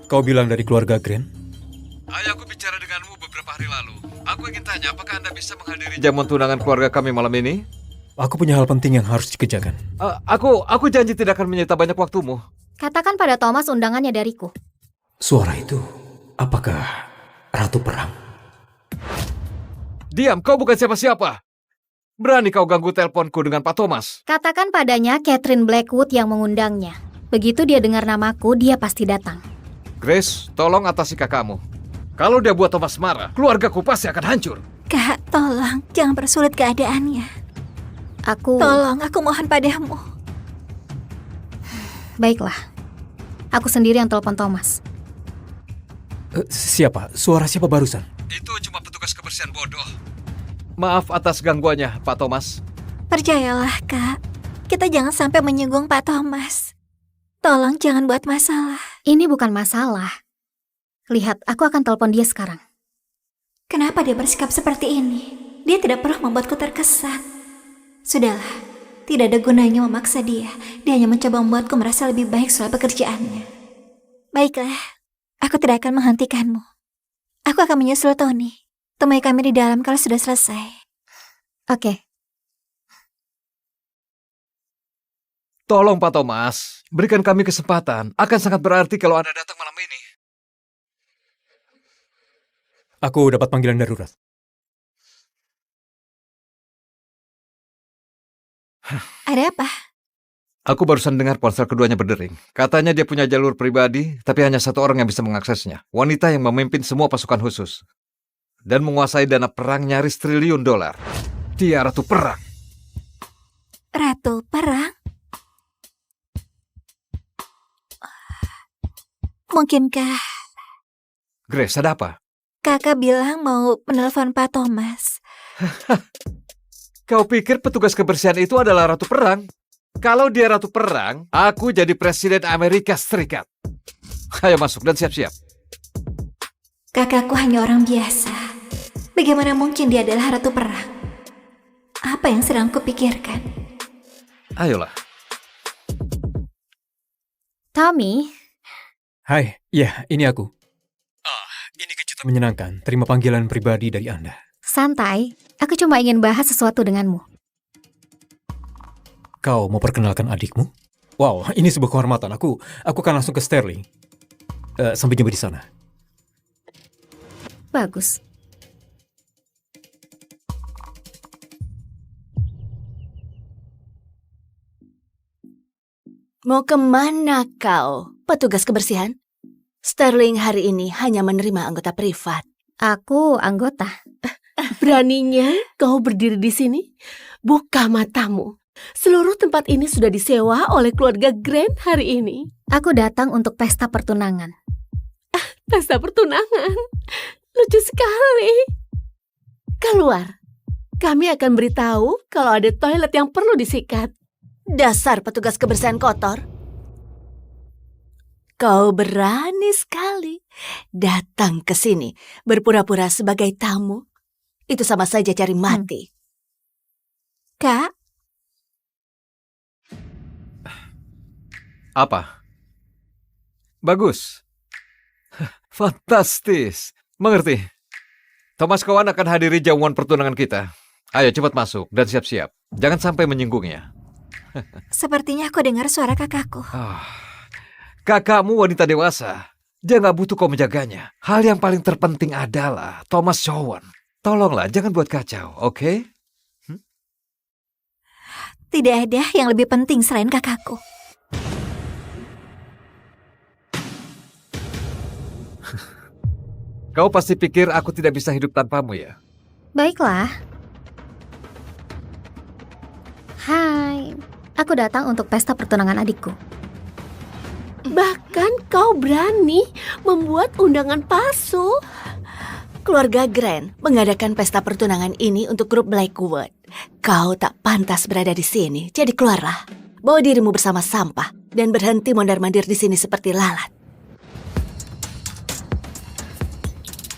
Kau bilang dari keluarga Grant? Ayahku bicara denganmu beberapa hari lalu. Aku ingin tanya, apakah Anda bisa menghadiri jamuan tunangan keluarga kami malam ini? Aku punya hal penting yang harus dikerjakan. Aku janji tidak akan menyita banyak waktumu. Katakan pada Thomas undangannya dariku. Suara itu, apakah Ratu Perang? Diam, kau bukan siapa-siapa. Berani kau ganggu teleponku dengan Pak Thomas? Katakan padanya Catherine Blackwood yang mengundangnya. Begitu dia dengar namaku, dia pasti datang. Grace, tolong atasi kakakmu. Kalau dia buat Thomas marah, keluargaku pasti akan hancur. Kak, tolong, jangan persulit keadaannya. Tolong, aku mohon padamu. Baiklah. Aku sendiri yang telepon Thomas. Siapa? Suara siapa barusan? Itu cuma petugas kebersihan bodoh. Maaf atas gangguannya, Pak Thomas. Percayalah, Kak. Kita jangan sampai menyinggung Pak Thomas. Tolong jangan buat masalah. Ini bukan masalah. Lihat, aku akan telepon dia sekarang. Kenapa dia bersikap seperti ini? Dia tidak perlu membuatku terkesan. Sudahlah, tidak ada gunanya memaksa dia. Dia hanya mencoba membuatku merasa lebih baik soal pekerjaannya. Baiklah, aku tidak akan menghentikanmu. Aku akan menyusul Tony. Temui kami di dalam kalau sudah selesai. Oke. Tolong Pak Thomas, berikan kami kesempatan. Akan sangat berarti kalau Anda datang malam ini. Aku dapat panggilan darurat. Ada apa? Aku barusan dengar ponsel keduanya berdering. Katanya dia punya jalur pribadi, tapi hanya 1 orang yang bisa mengaksesnya. Wanita yang memimpin semua pasukan khusus. Dan menguasai dana perang nyaris $1 triliun. Dia Ratu Perang. Ratu Perang? Mungkinkah... Grace, ada apa? Kakak bilang mau menelpon Pak Thomas. Kau pikir petugas kebersihan itu adalah ratu perang? Kalau dia ratu perang, aku jadi presiden Amerika Serikat. Ayo masuk dan siap-siap. Kakakku hanya orang biasa. Bagaimana mungkin dia adalah ratu perang? Apa yang sedang kupikirkan? Ayolah. Tommy, Hai, ya ini aku. Ini kejutan menyenangkan. Terima panggilan pribadi dari Anda. santai. Aku cuma ingin bahas sesuatu denganmu. Kau mau perkenalkan adikmu? Wow, ini sebuah kehormatan. Aku akan langsung ke Sterling. Sampai jumpa di sana. Bagus. Mau kemana kau, petugas kebersihan? Sterling hari ini hanya menerima anggota privat. Aku anggota. Beraninya kau berdiri di sini? Buka matamu. Seluruh tempat ini sudah disewa oleh keluarga Grant hari ini. Aku datang untuk pesta pertunangan. Pesta pertunangan? Lucu sekali. Keluar. Kami akan beritahu kalau ada toilet yang perlu disikat. Dasar petugas kebersihan kotor. Kau berani sekali datang ke sini berpura-pura sebagai tamu. Itu sama saja cari mati. Kak? Apa? Bagus. Fantastis. Mengerti. Thomas Cowan akan hadiri jamuan pertunangan kita. Ayo cepat masuk dan siap-siap. Jangan sampai menyinggungnya. Sepertinya aku dengar suara kakakku. Kakakmu wanita dewasa. Dia nggak butuh kau menjaganya. Hal yang paling terpenting adalah Thomas Cowan. Tolonglah, jangan buat kacau, oke? Tidak ada yang lebih penting selain kakakku. Kau pasti pikir aku tidak bisa hidup tanpamu ya? Baiklah. Hai, aku datang untuk pesta pertunangan adikku. Bahkan kau berani membuat undangan palsu. Keluarga Grant mengadakan pesta pertunangan ini untuk grup Blackwood. Kau tak pantas berada di sini, jadi keluarlah. Bawa dirimu bersama sampah dan berhenti mondar-mandir di sini seperti lalat.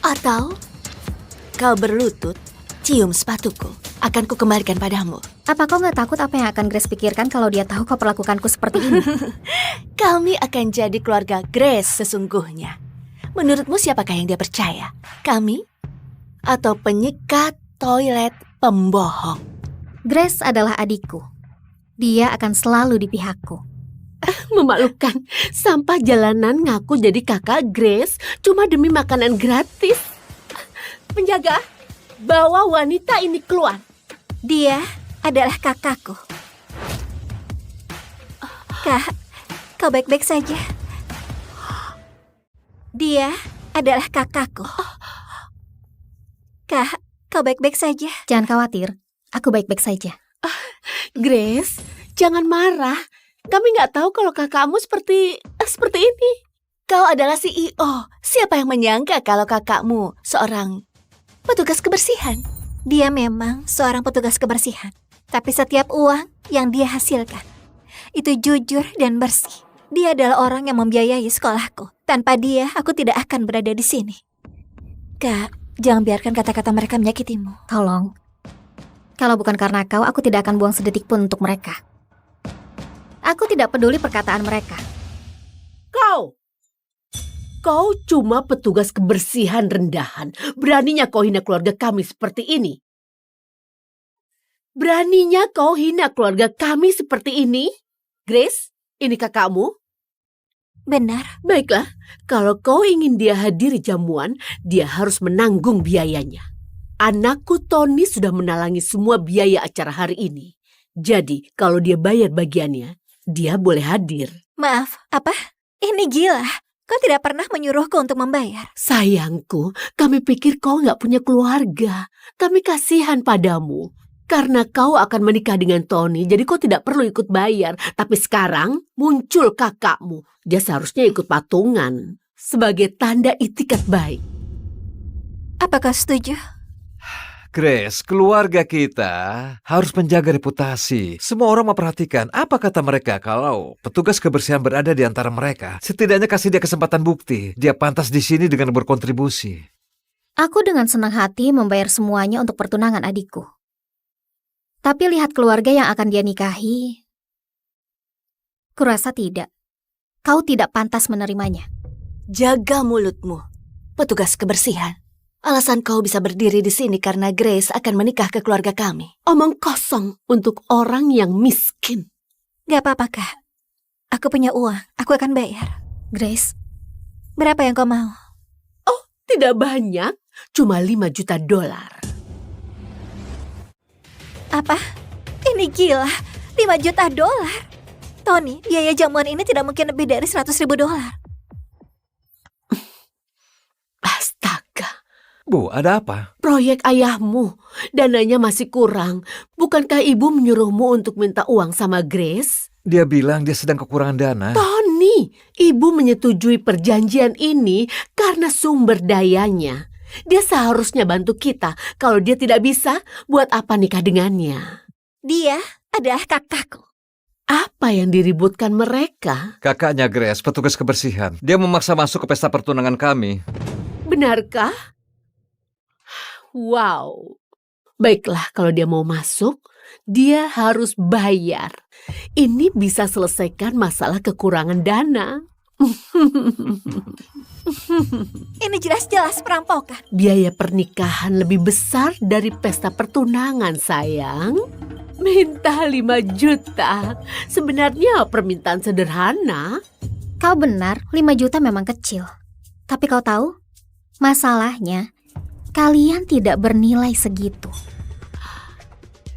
Atau kau berlutut, cium sepatuku. Akan kukembalikan padamu. Apa kau nggak takut apa yang akan Grace pikirkan kalau dia tahu kau perlakukanku seperti ini? Kami akan jadi keluarga Grace sesungguhnya. Menurutmu siapakah yang dia percaya? Kami? Atau penyikat toilet pembohong? Grace adalah adikku. Dia akan selalu di pihakku. Memalukan. Sampah jalanan ngaku jadi kakak Grace cuma demi makanan gratis. Penjaga, bawa wanita ini keluar. Dia adalah kakakku. Kak, kau baik-baik saja. Dia adalah kakakku. Kak, kau baik-baik saja. Jangan khawatir, aku baik-baik saja. Grace, jangan marah. Kami nggak tahu kalau kakakmu seperti ini. Kau adalah CEO. Siapa yang menyangka kalau kakakmu seorang petugas kebersihan? Dia memang seorang petugas kebersihan. Tapi setiap uang yang dia hasilkan, itu jujur dan bersih. Dia adalah orang yang membiayai sekolahku. Tanpa dia, aku tidak akan berada di sini. Kak, jangan biarkan kata-kata mereka menyakitimu. Tolong. Kalau bukan karena kau, aku tidak akan buang sedetik pun untuk mereka. Aku tidak peduli perkataan mereka. Kau cuma petugas kebersihan rendahan. Beraninya kau hina keluarga kami seperti ini. Beraninya kau hina keluarga kami seperti ini? Grace, ini kakakmu? Benar. Baiklah, kalau kau ingin dia hadiri jamuan, dia harus menanggung biayanya. Anakku Tony sudah menalangi semua biaya acara hari ini. Jadi, kalau dia bayar bagiannya, dia boleh hadir. Maaf, apa? Ini gila. Kau tidak pernah menyuruhku untuk membayar. Sayangku, kami pikir kau nggak punya keluarga. Kami kasihan padamu. Karena kau akan menikah dengan Tony, jadi kau tidak perlu ikut bayar. Tapi sekarang muncul kakakmu. Dia seharusnya ikut patungan sebagai tanda itikat baik. Apakah setuju? Grace, keluarga kita harus menjaga reputasi. Semua orang memperhatikan apa kata mereka kalau petugas kebersihan berada di antara mereka. Setidaknya kasih dia kesempatan bukti. Dia pantas di sini dengan berkontribusi. Aku dengan senang hati membayar semuanya untuk pertunangan adikku. Tapi lihat keluarga yang akan dia nikahi, kurasa tidak. Kau tidak pantas menerimanya. Jaga mulutmu, petugas kebersihan. Alasan kau bisa berdiri di sini karena Grace akan menikah ke keluarga kami. Omong kosong untuk orang yang miskin. Gak apa-apa, Kak. Aku punya uang, aku akan bayar. Grace, berapa yang kau mau? Oh, tidak banyak. Cuma $5 juta. Apa? Ini gila, $5 juta. Tony, biaya jamuan ini tidak mungkin lebih dari $100.000. Bu, ada apa? Proyek ayahmu, dananya masih kurang. Bukankah ibu menyuruhmu untuk minta uang sama Grace? Dia bilang dia sedang kekurangan dana. Tony, ibu menyetujui perjanjian ini karena sumber dayanya. Dia seharusnya bantu kita. Kalau dia tidak bisa, buat apa nikah dengannya? Dia adalah kakakku. Apa yang diributkan mereka? Kakaknya Grace, petugas kebersihan. Dia memaksa masuk ke pesta pertunangan kami. Benarkah? Wow. Baiklah, kalau dia mau masuk, dia harus bayar. Ini bisa selesaikan masalah kekurangan dana. Ini jelas-jelas perampokan. Biaya pernikahan lebih besar dari pesta pertunangan, sayang. Minta 5 juta. Sebenarnya permintaan sederhana. Kau benar, 5 juta memang kecil. Tapi kau tahu, masalahnya kalian tidak bernilai segitu.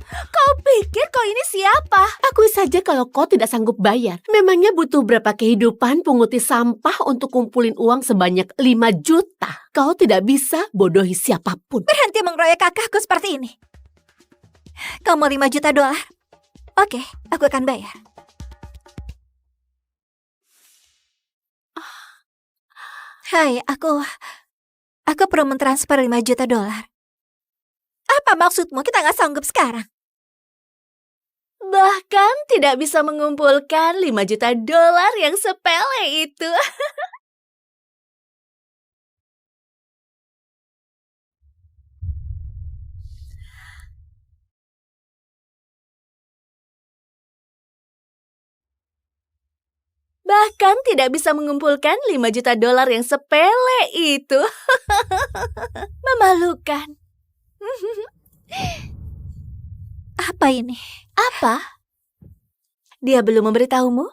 Kau pikir kau ini siapa? Akui saja kalau kau tidak sanggup bayar. Memangnya butuh berapa kehidupan punguti sampah untuk kumpulin uang sebanyak 5 juta? Kau tidak bisa bodohi siapapun. Berhenti mengeroyok kakakku seperti ini. Kau mau $5 juta? Oke, aku akan bayar. Hai, aku perlu mentransfer $5 juta. Apa maksudmu? Kita nggak sanggup sekarang. Bahkan tidak bisa mengumpulkan $5 juta yang sepele itu. Bahkan tidak bisa mengumpulkan $5 juta yang sepele itu. Memalukan. Apa ini? Apa? Dia belum memberitahumu?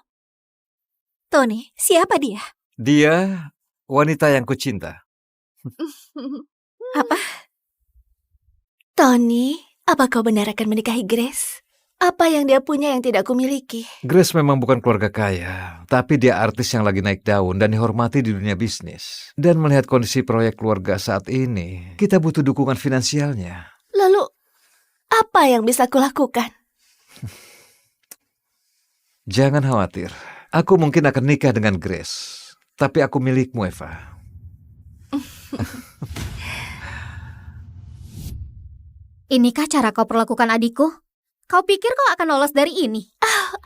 Tony, siapa dia? Dia wanita yang kucinta. Apa? Tony, apa kau benar akan menikahi Grace? Apa yang dia punya yang tidak kumiliki? Grace memang bukan keluarga kaya, tapi dia artis yang lagi naik daun dan dihormati di dunia bisnis. Dan melihat kondisi proyek keluarga saat ini, kita butuh dukungan finansialnya. Lalu, apa yang bisa kulakukan? Jangan khawatir, aku mungkin akan nikah dengan Grace. Tapi aku milikmu, Eva. Inikah cara kau perlakukan adikku? Kau pikir kau akan lolos dari ini?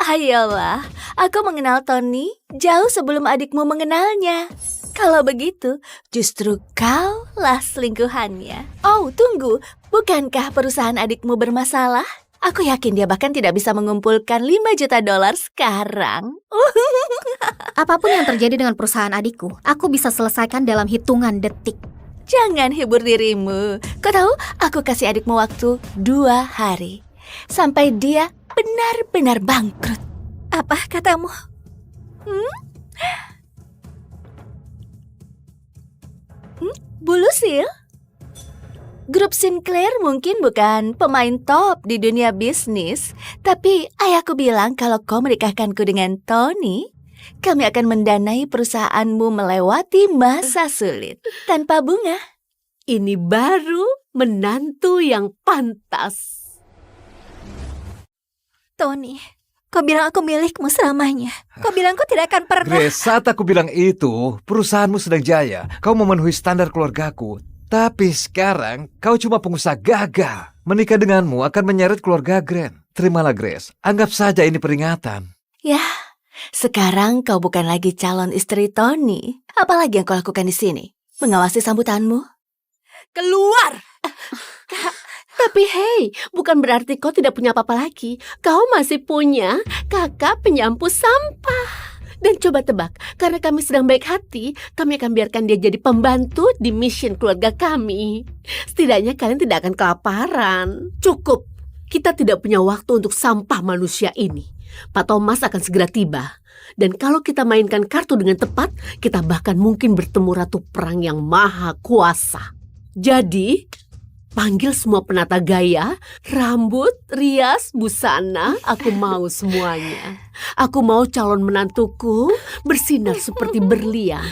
Ayolah, aku mengenal Tony jauh sebelum adikmu mengenalnya. Kalau begitu, justru kaulah selingkuhannya. Oh, tunggu. Bukankah perusahaan adikmu bermasalah? Aku yakin dia bahkan tidak bisa mengumpulkan $5 juta sekarang. Apapun yang terjadi dengan perusahaan adikku, aku bisa selesaikan dalam hitungan detik. Jangan hibur dirimu. Kau tahu, aku kasih adikmu waktu 2 hari. Sampai dia benar-benar bangkrut. Apa katamu? Bu Lucille? Grup Sinclair mungkin bukan pemain top di dunia bisnis, tapi ayahku bilang kalau kau menikahkanku dengan Tony, kami akan mendanai perusahaanmu melewati masa sulit tanpa bunga. Ini baru menantu yang pantas. Tony, kau bilang aku milikmu selamanya. Kau bilang kau tidak akan pernah... Grace, saat aku bilang itu, perusahaanmu sedang jaya. Kau memenuhi standar keluargaku. Tapi sekarang kau cuma pengusaha gagal. Menikah denganmu akan menyeret keluarga Grant. Terimalah Grace, anggap saja ini peringatan. Ya, sekarang kau bukan lagi calon istri Tony. Apalagi yang kau lakukan di sini? Mengawasi sambutanmu? Keluar! Tapi hei, bukan berarti kau tidak punya apa-apa lagi. Kau masih punya kakak penyapu sampah. Dan coba tebak, karena kami sedang baik hati, kami akan biarkan dia jadi pembantu di mission keluarga kami. Setidaknya kalian tidak akan kelaparan. Cukup, kita tidak punya waktu untuk sampah manusia ini. Pak Thomas akan segera tiba. Dan kalau kita mainkan kartu dengan tepat, kita bahkan mungkin bertemu Ratu Perang yang maha kuasa. Jadi, panggil semua penata gaya, rambut, rias, busana, aku mau semuanya. Aku mau calon menantuku bersinar seperti berlian.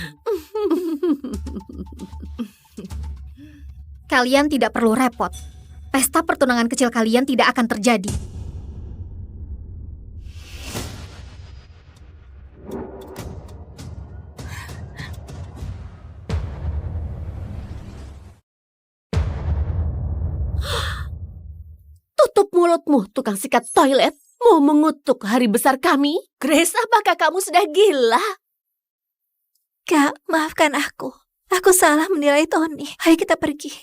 Kalian tidak perlu repot. Pesta pertunangan kecil kalian tidak akan terjadi. Tutup mulutmu, tukang sikat toilet. Mau mengutuk hari besar kami? Grace, apakah kamu sudah gila? Kak, maafkan aku. Aku salah menilai Tony. Ayo kita pergi.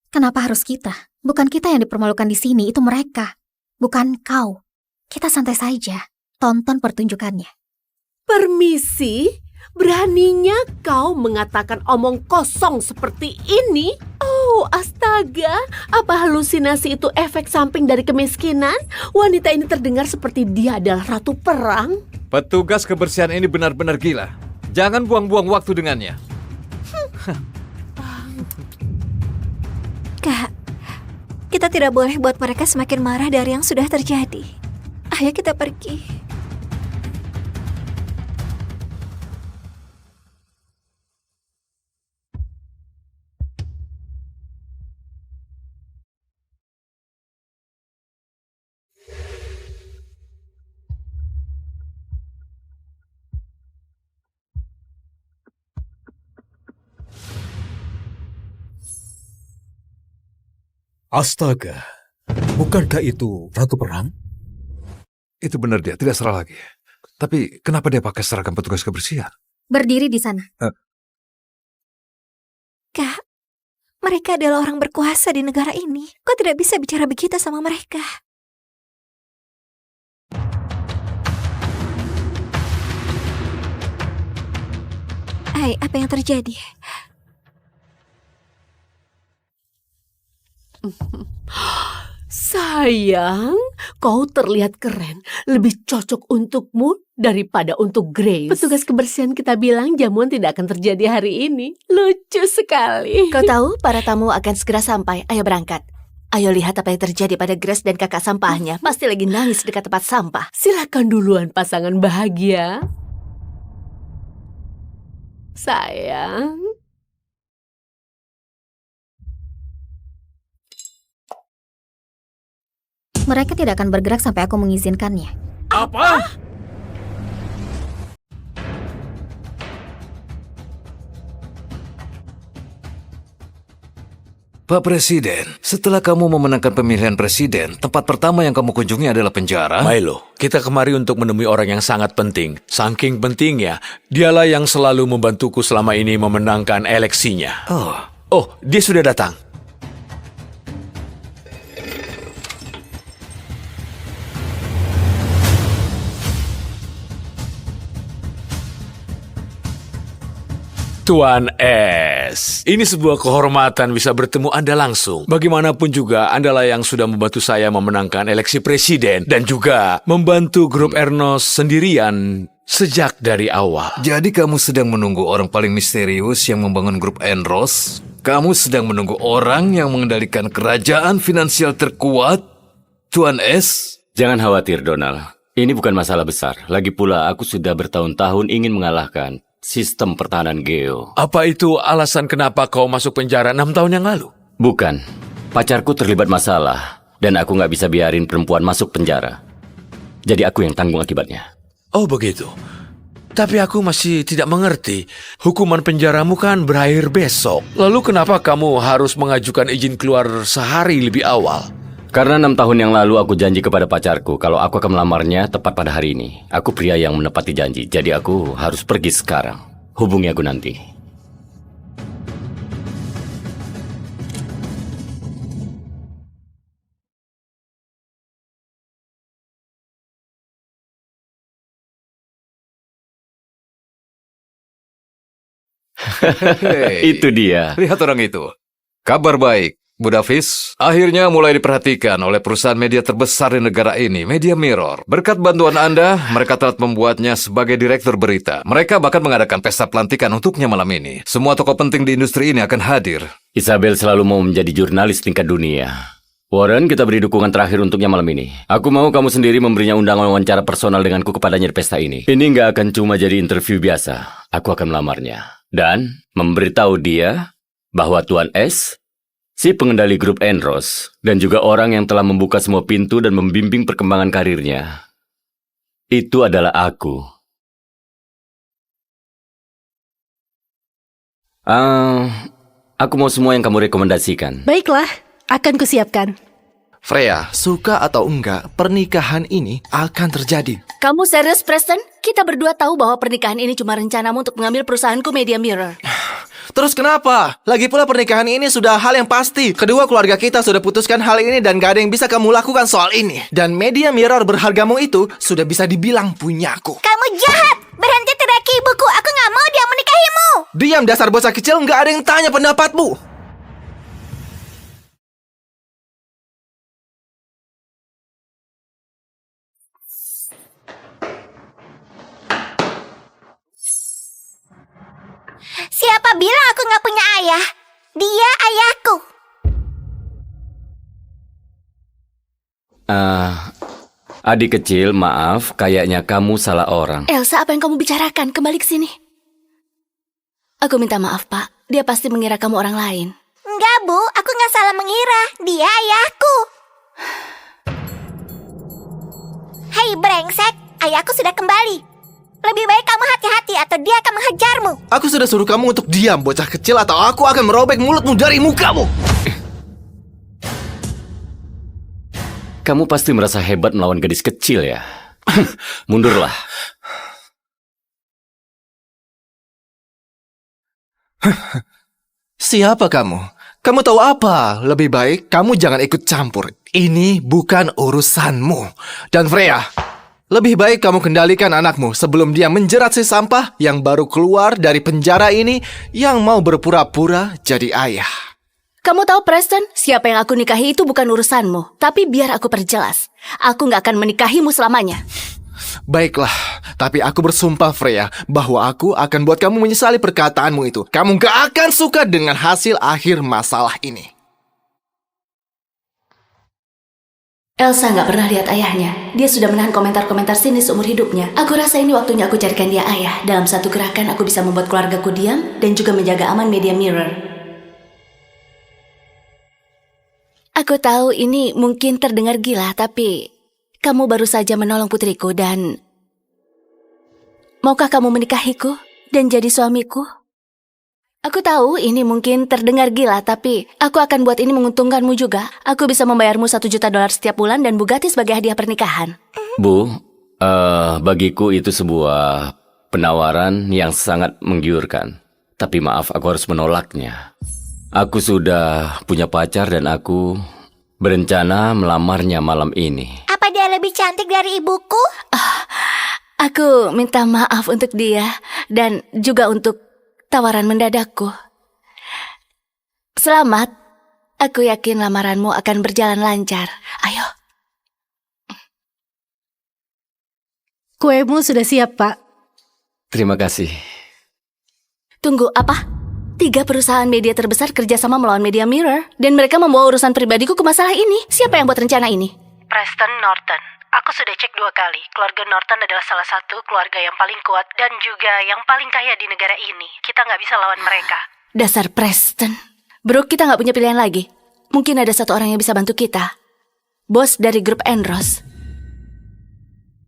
Kenapa harus kita? Bukan kita yang dipermalukan di sini, itu mereka. Bukan kau. Kita santai saja. Tonton pertunjukannya. Permisi? Beraninya kau mengatakan omong kosong seperti ini? Oh, astaga. Apa halusinasi itu efek samping dari kemiskinan? Wanita ini terdengar seperti dia adalah Ratu Perang. Petugas kebersihan ini benar-benar gila. Jangan buang-buang waktu dengannya. Kak, kita tidak boleh buat mereka semakin marah dari yang sudah terjadi. Ayo kita pergi. Astaga, bukankah itu Ratu Perang? Itu benar dia, tidak salah lagi. Tapi kenapa dia pakai seragam petugas kebersihan? Berdiri di sana. Kak, mereka adalah orang berkuasa di negara ini. Kau tidak bisa bicara begitu sama mereka. Hai, apa yang terjadi? Sayang, kau terlihat keren. Lebih cocok untukmu daripada untuk Grace. Petugas kebersihan kita bilang jamuan tidak akan terjadi hari ini. Lucu sekali. Kau tahu para tamu akan segera sampai. Ayo berangkat. Ayo lihat apa yang terjadi pada Grace dan kakak sampahnya. Pasti lagi nangis dekat tempat sampah. Silakan duluan pasangan bahagia. Sayang. Mereka tidak akan bergerak sampai aku mengizinkannya. Apa? Pak Presiden, setelah kamu memenangkan pemilihan presiden, tempat pertama yang kamu kunjungi adalah penjara. Milo, kita kemari untuk menemui orang yang sangat penting. Saking pentingnya, dialah yang selalu membantuku selama ini memenangkan eleksinya. Oh, dia sudah datang. Tuan S, ini sebuah kehormatan bisa bertemu Anda langsung. Bagaimanapun juga, Andalah yang sudah membantu saya memenangkan eleksi presiden dan juga membantu grup Ernos sendirian sejak dari awal. Jadi kamu sedang menunggu orang paling misterius yang membangun grup Enros? Kamu sedang menunggu orang yang mengendalikan kerajaan finansial terkuat? Tuan S? Jangan khawatir, Donald. Ini bukan masalah besar. Lagi pula, aku sudah bertahun-tahun ingin mengalahkan sistem pertahanan Geo. Apa itu alasan kenapa kau masuk penjara 6 tahun yang lalu? Bukan. Pacarku terlibat masalah, dan aku nggak bisa biarin perempuan masuk penjara. Jadi aku yang tanggung akibatnya. Oh begitu. Tapi aku masih tidak mengerti. Hukuman penjaramu kan berakhir besok. Lalu kenapa kamu harus mengajukan izin keluar sehari lebih awal? Karena 6 tahun yang lalu aku janji kepada pacarku kalau aku akan melamarnya tepat pada hari ini. Aku pria yang menepati janji, jadi aku harus pergi sekarang. Hubungi aku nanti. Itu dia. Lihat orang itu. Kabar baik, Bu Davis. Akhirnya mulai diperhatikan oleh perusahaan media terbesar di negara ini, Media Mirror. Berkat bantuan Anda, mereka telah membuatnya sebagai direktur berita. Mereka bahkan mengadakan pesta pelantikan untuknya malam ini. Semua tokoh penting di industri ini akan hadir. Isabel selalu mau menjadi jurnalis tingkat dunia. Warren, kita beri dukungan terakhir untuknya malam ini. Aku mau kamu sendiri memberinya undangan wawancara personal denganku kepadanya di pesta ini. Ini nggak akan cuma jadi interview biasa. Aku akan melamarnya. Dan memberitahu dia bahwa Tuan S, si pengendali grup Enros, dan juga orang yang telah membuka semua pintu dan membimbing perkembangan karirnya, itu adalah aku. Aku mau semua yang kamu rekomendasikan. Baiklah, akan kusiapkan. Freya, suka atau enggak, pernikahan ini akan terjadi. Kamu serius, Preston? Kita berdua tahu bahwa pernikahan ini cuma rencanamu untuk mengambil perusahaanku Media Mirror. Terus kenapa? Lagi pula pernikahan ini sudah hal yang pasti. Kedua keluarga kita sudah putuskan hal ini dan gak ada yang bisa kamu lakukan soal ini. Dan Media Mirror berhargamu itu sudah bisa dibilang punyaku. Kamu jahat! Berhenti teriaki ibuku, aku gak mau dia menikahimu! Diam dasar bocah kecil, gak ada yang tanya pendapatmu. Siapa bilang aku gak punya ayah? Dia ayahku. Adik kecil, maaf, kayaknya kamu salah orang. Elsa, apa yang kamu bicarakan? Kembali ke sini. Aku minta maaf, Pak. Dia pasti mengira kamu orang lain. Enggak, Bu. Aku gak salah mengira. Dia ayahku. Hei, brengsek. Ayahku sudah kembali. Lebih baik kamu hati-hati atau dia akan menghajarmu. Aku sudah suruh kamu untuk diam, bocah kecil, atau aku akan merobek mulutmu dari mukamu. Kamu pasti merasa hebat melawan gadis kecil ya? Mundurlah. Siapa kamu? Kamu tahu apa? Lebih baik kamu jangan ikut campur. Ini bukan urusanmu. Dan Freya, lebih baik kamu kendalikan anakmu sebelum dia menjerat si sampah yang baru keluar dari penjara ini yang mau berpura-pura jadi ayah. Kamu tahu, Preston, siapa yang aku nikahi itu bukan urusanmu. Tapi biar aku perjelas, aku nggak akan menikahimu selamanya. Baiklah, tapi aku bersumpah Freya bahwa aku akan buat kamu menyesali perkataanmu itu. Kamu gak akan suka dengan hasil akhir masalah ini. Elsa nggak pernah lihat ayahnya. Dia sudah menahan komentar-komentar sinis seumur hidupnya. Aku rasa ini waktunya aku carikan dia ayah. Dalam satu gerakan aku bisa membuat keluargaku diam dan juga menjaga aman Media Mirror. Aku tahu ini mungkin terdengar gila, tapi kamu baru saja menolong putriku dan... Maukah kamu menikahiku dan jadi suamiku? Aku tahu ini mungkin terdengar gila, tapi aku akan buat ini menguntungkanmu juga. Aku bisa membayarmu $1 juta setiap bulan dan Bugatti sebagai hadiah pernikahan. Bu, bagiku itu sebuah penawaran yang sangat menggiurkan. Tapi maaf, aku harus menolaknya. Aku sudah punya pacar dan aku berencana melamarnya malam ini. Apa dia lebih cantik dari ibuku? Aku minta maaf untuk dia dan juga untuk tawaran mendadakku. Selamat. Aku yakin lamaranmu akan berjalan lancar. Ayo. Kuemu sudah siap, Pak. Terima kasih. Tunggu, apa? 3 perusahaan media terbesar kerjasama melawan Media Mirror dan mereka membawa urusan pribadiku ke masalah ini. Siapa yang buat rencana ini? Preston Norton. Aku sudah cek 2 kali. Keluarga Norton adalah salah satu keluarga yang paling kuat dan juga yang paling kaya di negara ini. Kita nggak bisa lawan mereka. Dasar Preston. Bro, kita nggak punya pilihan lagi. Mungkin ada satu orang yang bisa bantu kita. Bos dari grup Enros.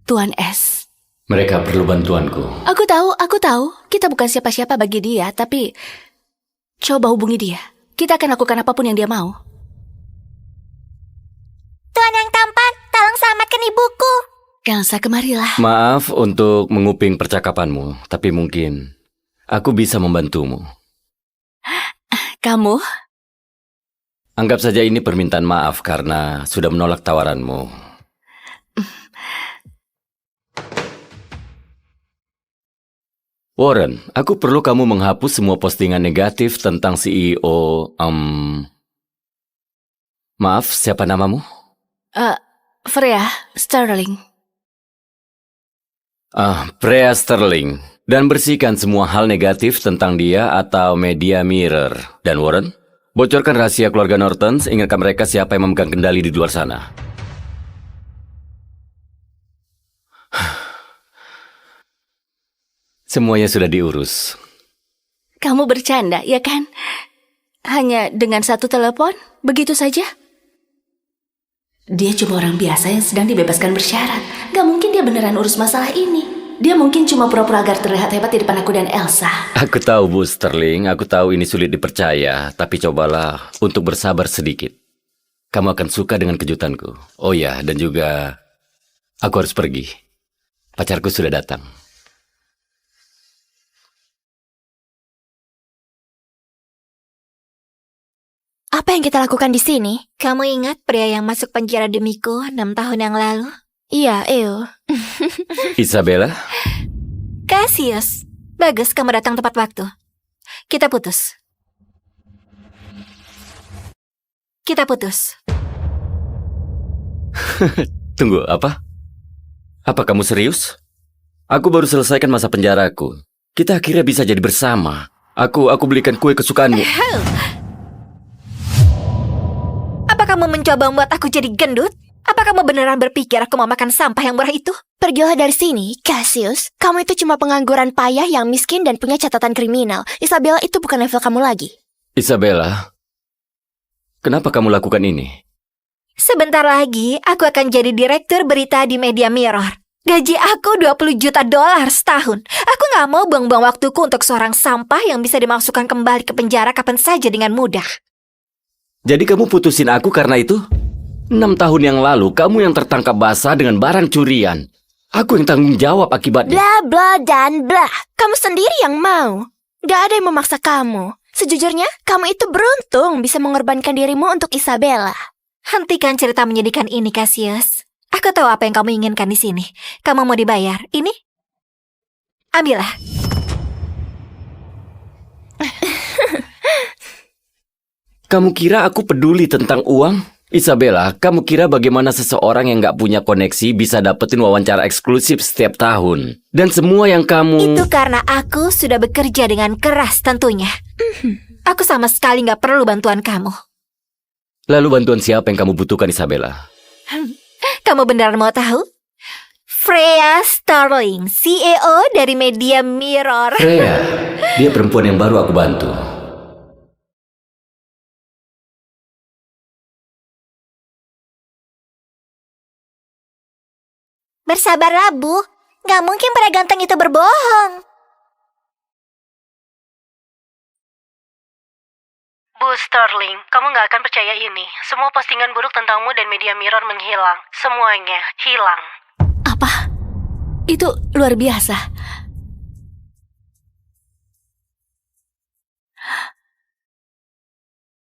Tuan S. Mereka perlu bantuanku. Aku tahu. Kita bukan siapa-siapa bagi dia, tapi coba hubungi dia. Kita akan lakukan apapun yang dia mau. Tuan yang tampan, tolong selamatkan ibuku. Elsa, kemarilah. Maaf untuk menguping percakapanmu, tapi mungkin aku bisa membantumu. Kamu? Anggap saja ini permintaan maaf karena sudah menolak tawaranmu. Warren, aku perlu kamu menghapus semua postingan negatif tentang CEO. Maaf, siapa namamu? Freya Sterling. Freya Sterling. Dan bersihkan semua hal negatif tentang dia atau media mirror. Dan Warren, bocorkan rahasia keluarga Norton, ingatkan mereka siapa yang memegang kendali di luar sana. Semuanya sudah diurus. Kamu bercanda, ya kan? Hanya dengan satu telepon, begitu saja? Dia cuma orang biasa yang sedang dibebaskan bersyarat. Gak mungkin dia beneran urus masalah ini. Dia mungkin cuma pura-pura agar terlihat hebat di depan aku dan Elsa. Aku tahu, Bu Sterling. Aku tahu ini sulit dipercaya. Tapi cobalah untuk bersabar sedikit. Kamu akan suka dengan kejutanku. Oh ya, dan juga aku harus pergi. Pacarku sudah datang. Apa yang kita lakukan di sini? Kamu ingat pria yang masuk penjara demiku 6 tahun yang lalu? Iya, Eo. Isabella? Cassius. Bagus, kamu datang tepat waktu. Kita putus. Tunggu, apa? Apa kamu serius? Aku baru selesaikan masa penjaraku. Kita akhirnya bisa jadi bersama. Aku belikan kue kesukaanmu. Apa kamu mencoba membuat aku jadi gendut? Apa kamu beneran berpikir aku mau makan sampah yang murah itu? Pergilah dari sini, Cassius. Kamu itu cuma pengangguran payah yang miskin dan punya catatan kriminal. Isabella itu bukan level kamu lagi. Isabella, kenapa kamu lakukan ini? Sebentar lagi, aku akan jadi direktur berita di Media Mirror. Gaji aku $20 juta setahun. Aku gak mau buang-buang waktuku untuk seorang sampah yang bisa dimasukkan kembali ke penjara kapan saja dengan mudah. Jadi kamu putusin aku karena itu? 6 tahun yang lalu, kamu yang tertangkap basah dengan barang curian. Aku yang tanggung jawab akibatnya. Bla bla dan bla. Kamu sendiri yang mau. Gak ada yang memaksa kamu. Sejujurnya, kamu itu beruntung bisa mengorbankan dirimu untuk Isabella. Hentikan cerita menyedihkan ini, Cassius. Aku tahu apa yang kamu inginkan di sini. Kamu mau dibayar. Ini? Ambillah. Kamu kira aku peduli tentang uang? Isabella, kamu kira bagaimana seseorang yang gak punya koneksi bisa dapetin wawancara eksklusif setiap tahun? Dan semua yang kamu... Itu karena aku sudah bekerja dengan keras tentunya. Aku sama sekali gak perlu bantuan kamu. Lalu bantuan siapa yang kamu butuhkan, Isabella? Kamu beneran mau tahu? Freya Sterling, CEO dari Media Mirror. Freya, dia perempuan yang baru aku bantu. Bersabarlah, Bu. Gak mungkin pria ganteng itu berbohong. Bu Sterling, kamu gak akan percaya ini. Semua postingan buruk tentangmu dan Media Mirror menghilang. Semuanya hilang. Apa? Itu luar biasa.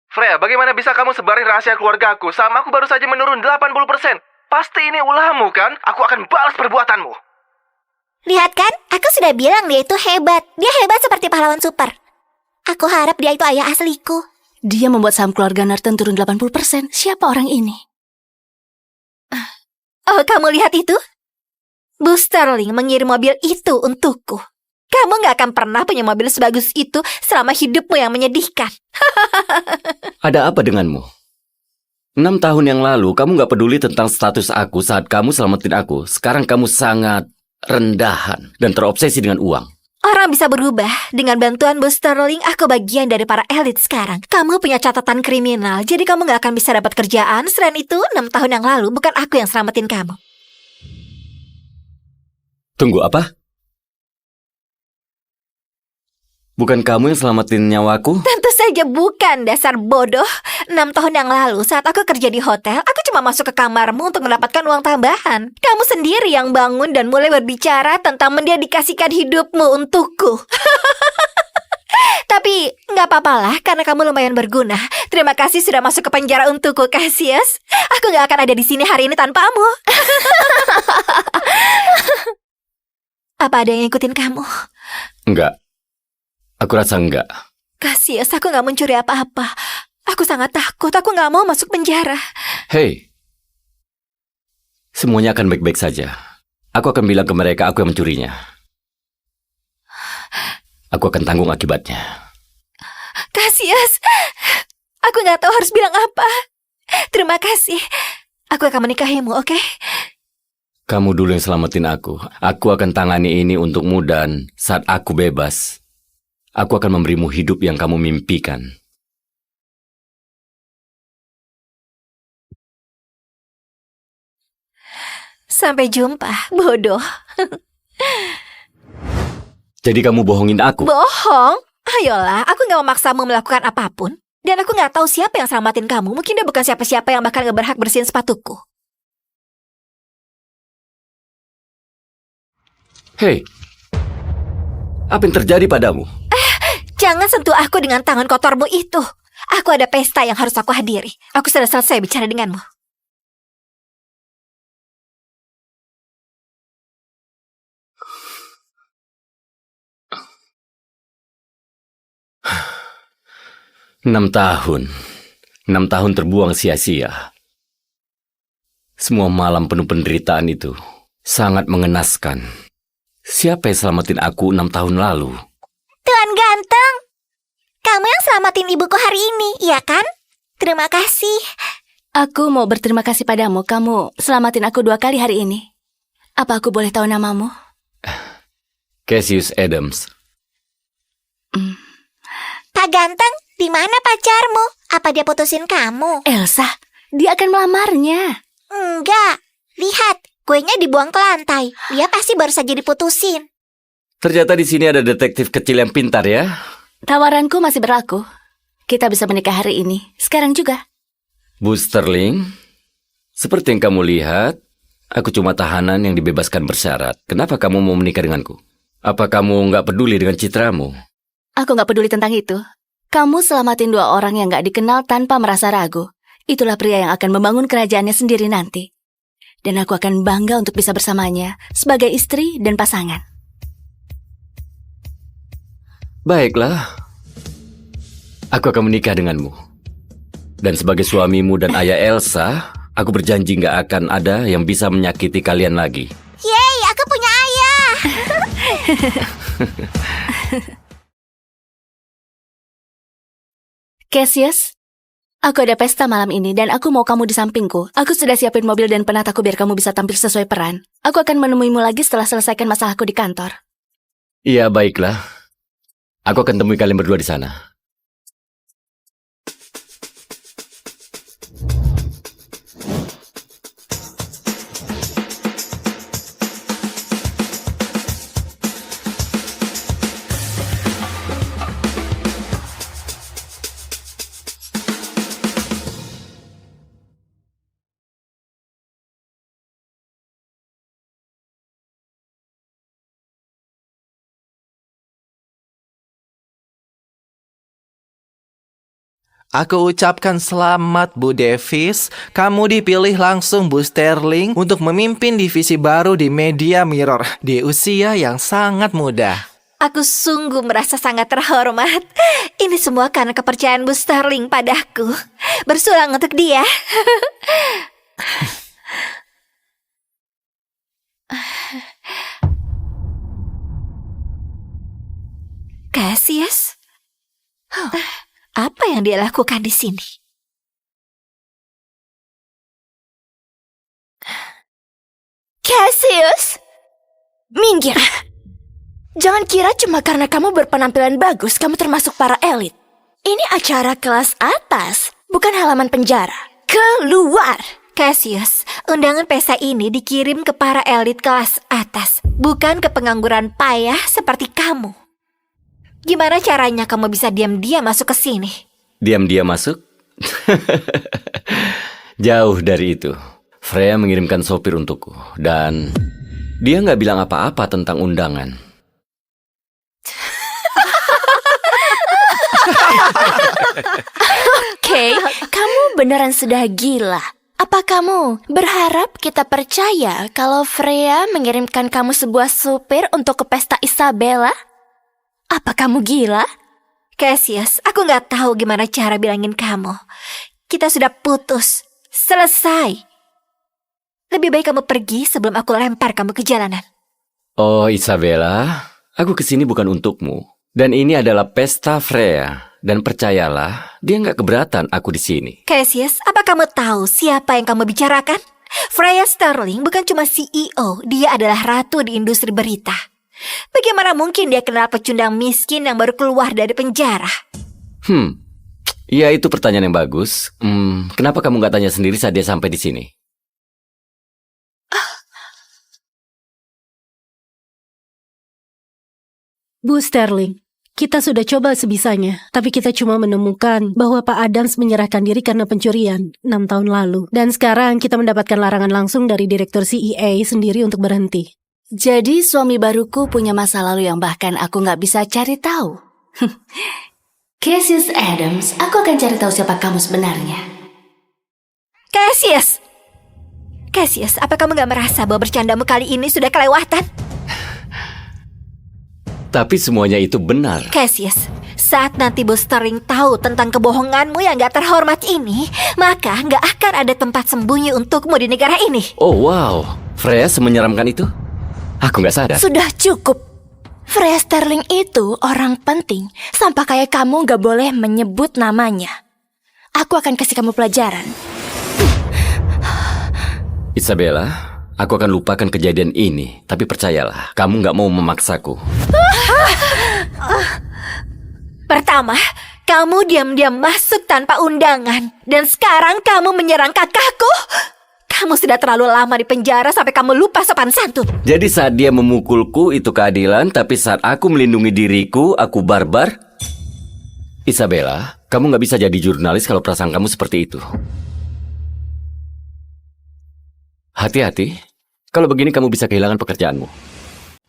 Freya, bagaimana bisa kamu sebarin rahasia keluargaku? Sama aku baru saja menurun 80%. Pasti ini ulahmu kan? Aku akan balas perbuatanmu. Lihat kan? Aku sudah bilang dia itu hebat. Dia hebat seperti pahlawan super. Aku harap dia itu ayah asliku. Dia membuat saham keluarga Norton turun 80%. Siapa orang ini? Oh, kamu lihat itu? Bu Sterling mengirim mobil itu untukku. Kamu gak akan pernah punya mobil sebagus itu selama hidupmu yang menyedihkan. Ada apa denganmu? 6 tahun yang lalu, kamu gak peduli tentang status aku saat kamu selamatin aku. Sekarang kamu sangat rendahan dan terobsesi dengan uang. Orang bisa berubah. Dengan bantuan Bu Sterling, aku bagian dari para elit sekarang. Kamu punya catatan kriminal, jadi kamu gak akan bisa dapat kerjaan. Selain itu, 6 tahun yang lalu, bukan aku yang selamatin kamu. Tunggu, apa? Bukan kamu yang selamatin nyawaku? Tentu saja bukan, dasar bodoh. 6 tahun yang lalu saat aku kerja di hotel, aku cuma masuk ke kamarmu untuk mendapatkan uang tambahan. Kamu sendiri yang bangun dan mulai berbicara tentang mendedikasikan hidupmu untukku. Tapi nggak apa-apalah karena kamu lumayan berguna. Terima kasih sudah masuk ke penjara untukku, Cassius. Aku nggak akan ada di sini hari ini tanpamu. Apa ada yang ngikutin kamu? Enggak. Aku rasa enggak. Cassius, aku nggak mencuri apa-apa. Aku sangat takut. Aku nggak mau masuk penjara. Hei, semuanya akan baik-baik saja. Aku akan bilang ke mereka aku yang mencurinya. Aku akan tanggung akibatnya. Cassius, aku nggak tahu harus bilang apa. Terima kasih. Aku akan menikahimu, oke? Kamu dulu yang selamatin aku. Aku akan tangani ini untukmu dan saat aku bebas, aku akan memberimu hidup yang kamu mimpikan. Sampai jumpa, bodoh. Jadi kamu bohongin aku? Bohong? Ayolah, aku nggak memaksamu melakukan apapun. Dan aku nggak tahu siapa yang selamatin kamu. Mungkin dia bukan siapa-siapa yang bahkan nggak berhak bersihin sepatuku. Hei, apa yang terjadi padamu? Jangan sentuh aku dengan tangan kotormu itu. Aku ada pesta yang harus aku hadiri. Aku sudah selesai bicara denganmu. Enam tahun terbuang sia-sia. Semua malam penuh penderitaan itu sangat mengenaskan. Siapa yang selamatin aku 6 tahun lalu? Tuan ganteng, kamu yang selamatin ibuku hari ini, iya kan? Terima kasih. Aku mau berterima kasih padamu. Kamu selamatin aku 2 kali hari ini. Apa aku boleh tahu namamu? Cassius Adams. Pak ganteng, di mana pacarmu? Apa dia putusin kamu? Elsa, dia akan melamarnya. Enggak, lihat. Kuenya dibuang ke lantai. Dia pasti baru saja diputusin. Ternyata di sini ada detektif kecil yang pintar ya. Tawaranku masih berlaku. Kita bisa menikah hari ini. Sekarang juga. Bu Sterling, seperti yang kamu lihat, aku cuma tahanan yang dibebaskan bersyarat. Kenapa kamu mau menikah denganku? Apa kamu nggak peduli dengan citramu? Aku nggak peduli tentang itu. Kamu selamatin 2 orang yang nggak dikenal tanpa merasa ragu. Itulah pria yang akan membangun kerajaannya sendiri nanti. Dan aku akan bangga untuk bisa bersamanya sebagai istri dan pasangan. Baiklah. Aku akan menikah denganmu. Dan sebagai suamimu dan ayah Elsa, aku berjanji nggak akan ada yang bisa menyakiti kalian lagi. Yeay, aku punya ayah. Cassius, aku ada pesta malam ini dan aku mau kamu di sampingku. Aku sudah siapin mobil dan penataku biar kamu bisa tampil sesuai peran. Aku akan menemuimu lagi setelah selesaikan masalahku di kantor. Iya, baiklah. Aku akan temui kalian berdua di sana. Aku ucapkan selamat Bu Davis, kamu dipilih langsung Bu Sterling untuk memimpin divisi baru di Media Mirror di usia yang sangat muda. Aku sungguh merasa sangat terhormat. Ini semua karena kepercayaan Bu Sterling padaku. Bersulang untuk dia. Cassius? Apa yang dia lakukan di sini? Cassius, minggir. Jangan kira cuma karena kamu berpenampilan bagus, kamu termasuk para elit. Ini acara kelas atas, bukan halaman penjara. Keluar! Cassius, undangan pesta ini dikirim ke para elit kelas atas, bukan ke pengangguran payah seperti kamu. Gimana caranya kamu bisa diam-diam masuk ke sini? Diam-diam masuk? Jauh dari itu. Freya mengirimkan sopir untukku, dan dia nggak bilang apa-apa tentang undangan. Oke, kamu beneran sudah gila. Apa kamu berharap kita percaya kalau Freya mengirimkan kamu sebuah supir untuk ke pesta Isabella? Apa kamu gila? Cassius, aku nggak tahu gimana cara bilangin kamu. Kita sudah putus. Selesai. Lebih baik kamu pergi sebelum aku lempar kamu ke jalanan. Oh, Isabella, aku kesini bukan untukmu. Dan ini adalah pesta Freya. Dan percayalah, dia nggak keberatan aku di sini. Cassius, apa kamu tahu siapa yang kamu bicarakan? Freya Sterling bukan cuma CEO, dia adalah ratu di industri berita. Bagaimana mungkin dia kenal pecundang miskin yang baru keluar dari penjara? Ya itu pertanyaan yang bagus. Kenapa kamu nggak tanya sendiri saat dia sampai di sini? Bu Sterling, kita sudah coba sebisanya, tapi kita cuma menemukan bahwa Pak Adams menyerahkan diri karena pencurian 6 tahun lalu. Dan sekarang kita mendapatkan larangan langsung dari Direktur CEA sendiri untuk berhenti. Jadi suami baruku punya masa lalu yang bahkan aku nggak bisa cari tahu. Cassius Adams, aku akan cari tahu siapa kamu sebenarnya. Cassius! Cassius, apa kamu gak merasa bahwa bercandamu kali ini sudah kelewatan? Tapi semuanya itu benar. Cassius, saat nanti Bos Sterling tahu tentang kebohonganmu yang gak terhormat ini, maka gak akan ada tempat sembunyi untukmu di negara ini. Oh wow, Freya semenyeramkan itu? Aku gak sadar. Sudah cukup. Freya Sterling itu orang penting. Sampai kayak kamu gak boleh menyebut namanya. Aku akan kasih kamu pelajaran. Isabella, aku akan lupakan kejadian ini. Tapi percayalah, kamu gak mau memaksaku. Pertama, kamu diam-diam masuk tanpa undangan. Dan sekarang kamu menyerang kakakku. Kamu sudah terlalu lama di penjara sampai kamu lupa sopan santun. Jadi saat dia memukulku itu keadilan, tapi saat aku melindungi diriku, aku barbar. Isabella, kamu gak bisa jadi jurnalis kalau perasaan kamu seperti itu. Hati-hati, kalau begini kamu bisa kehilangan pekerjaanmu.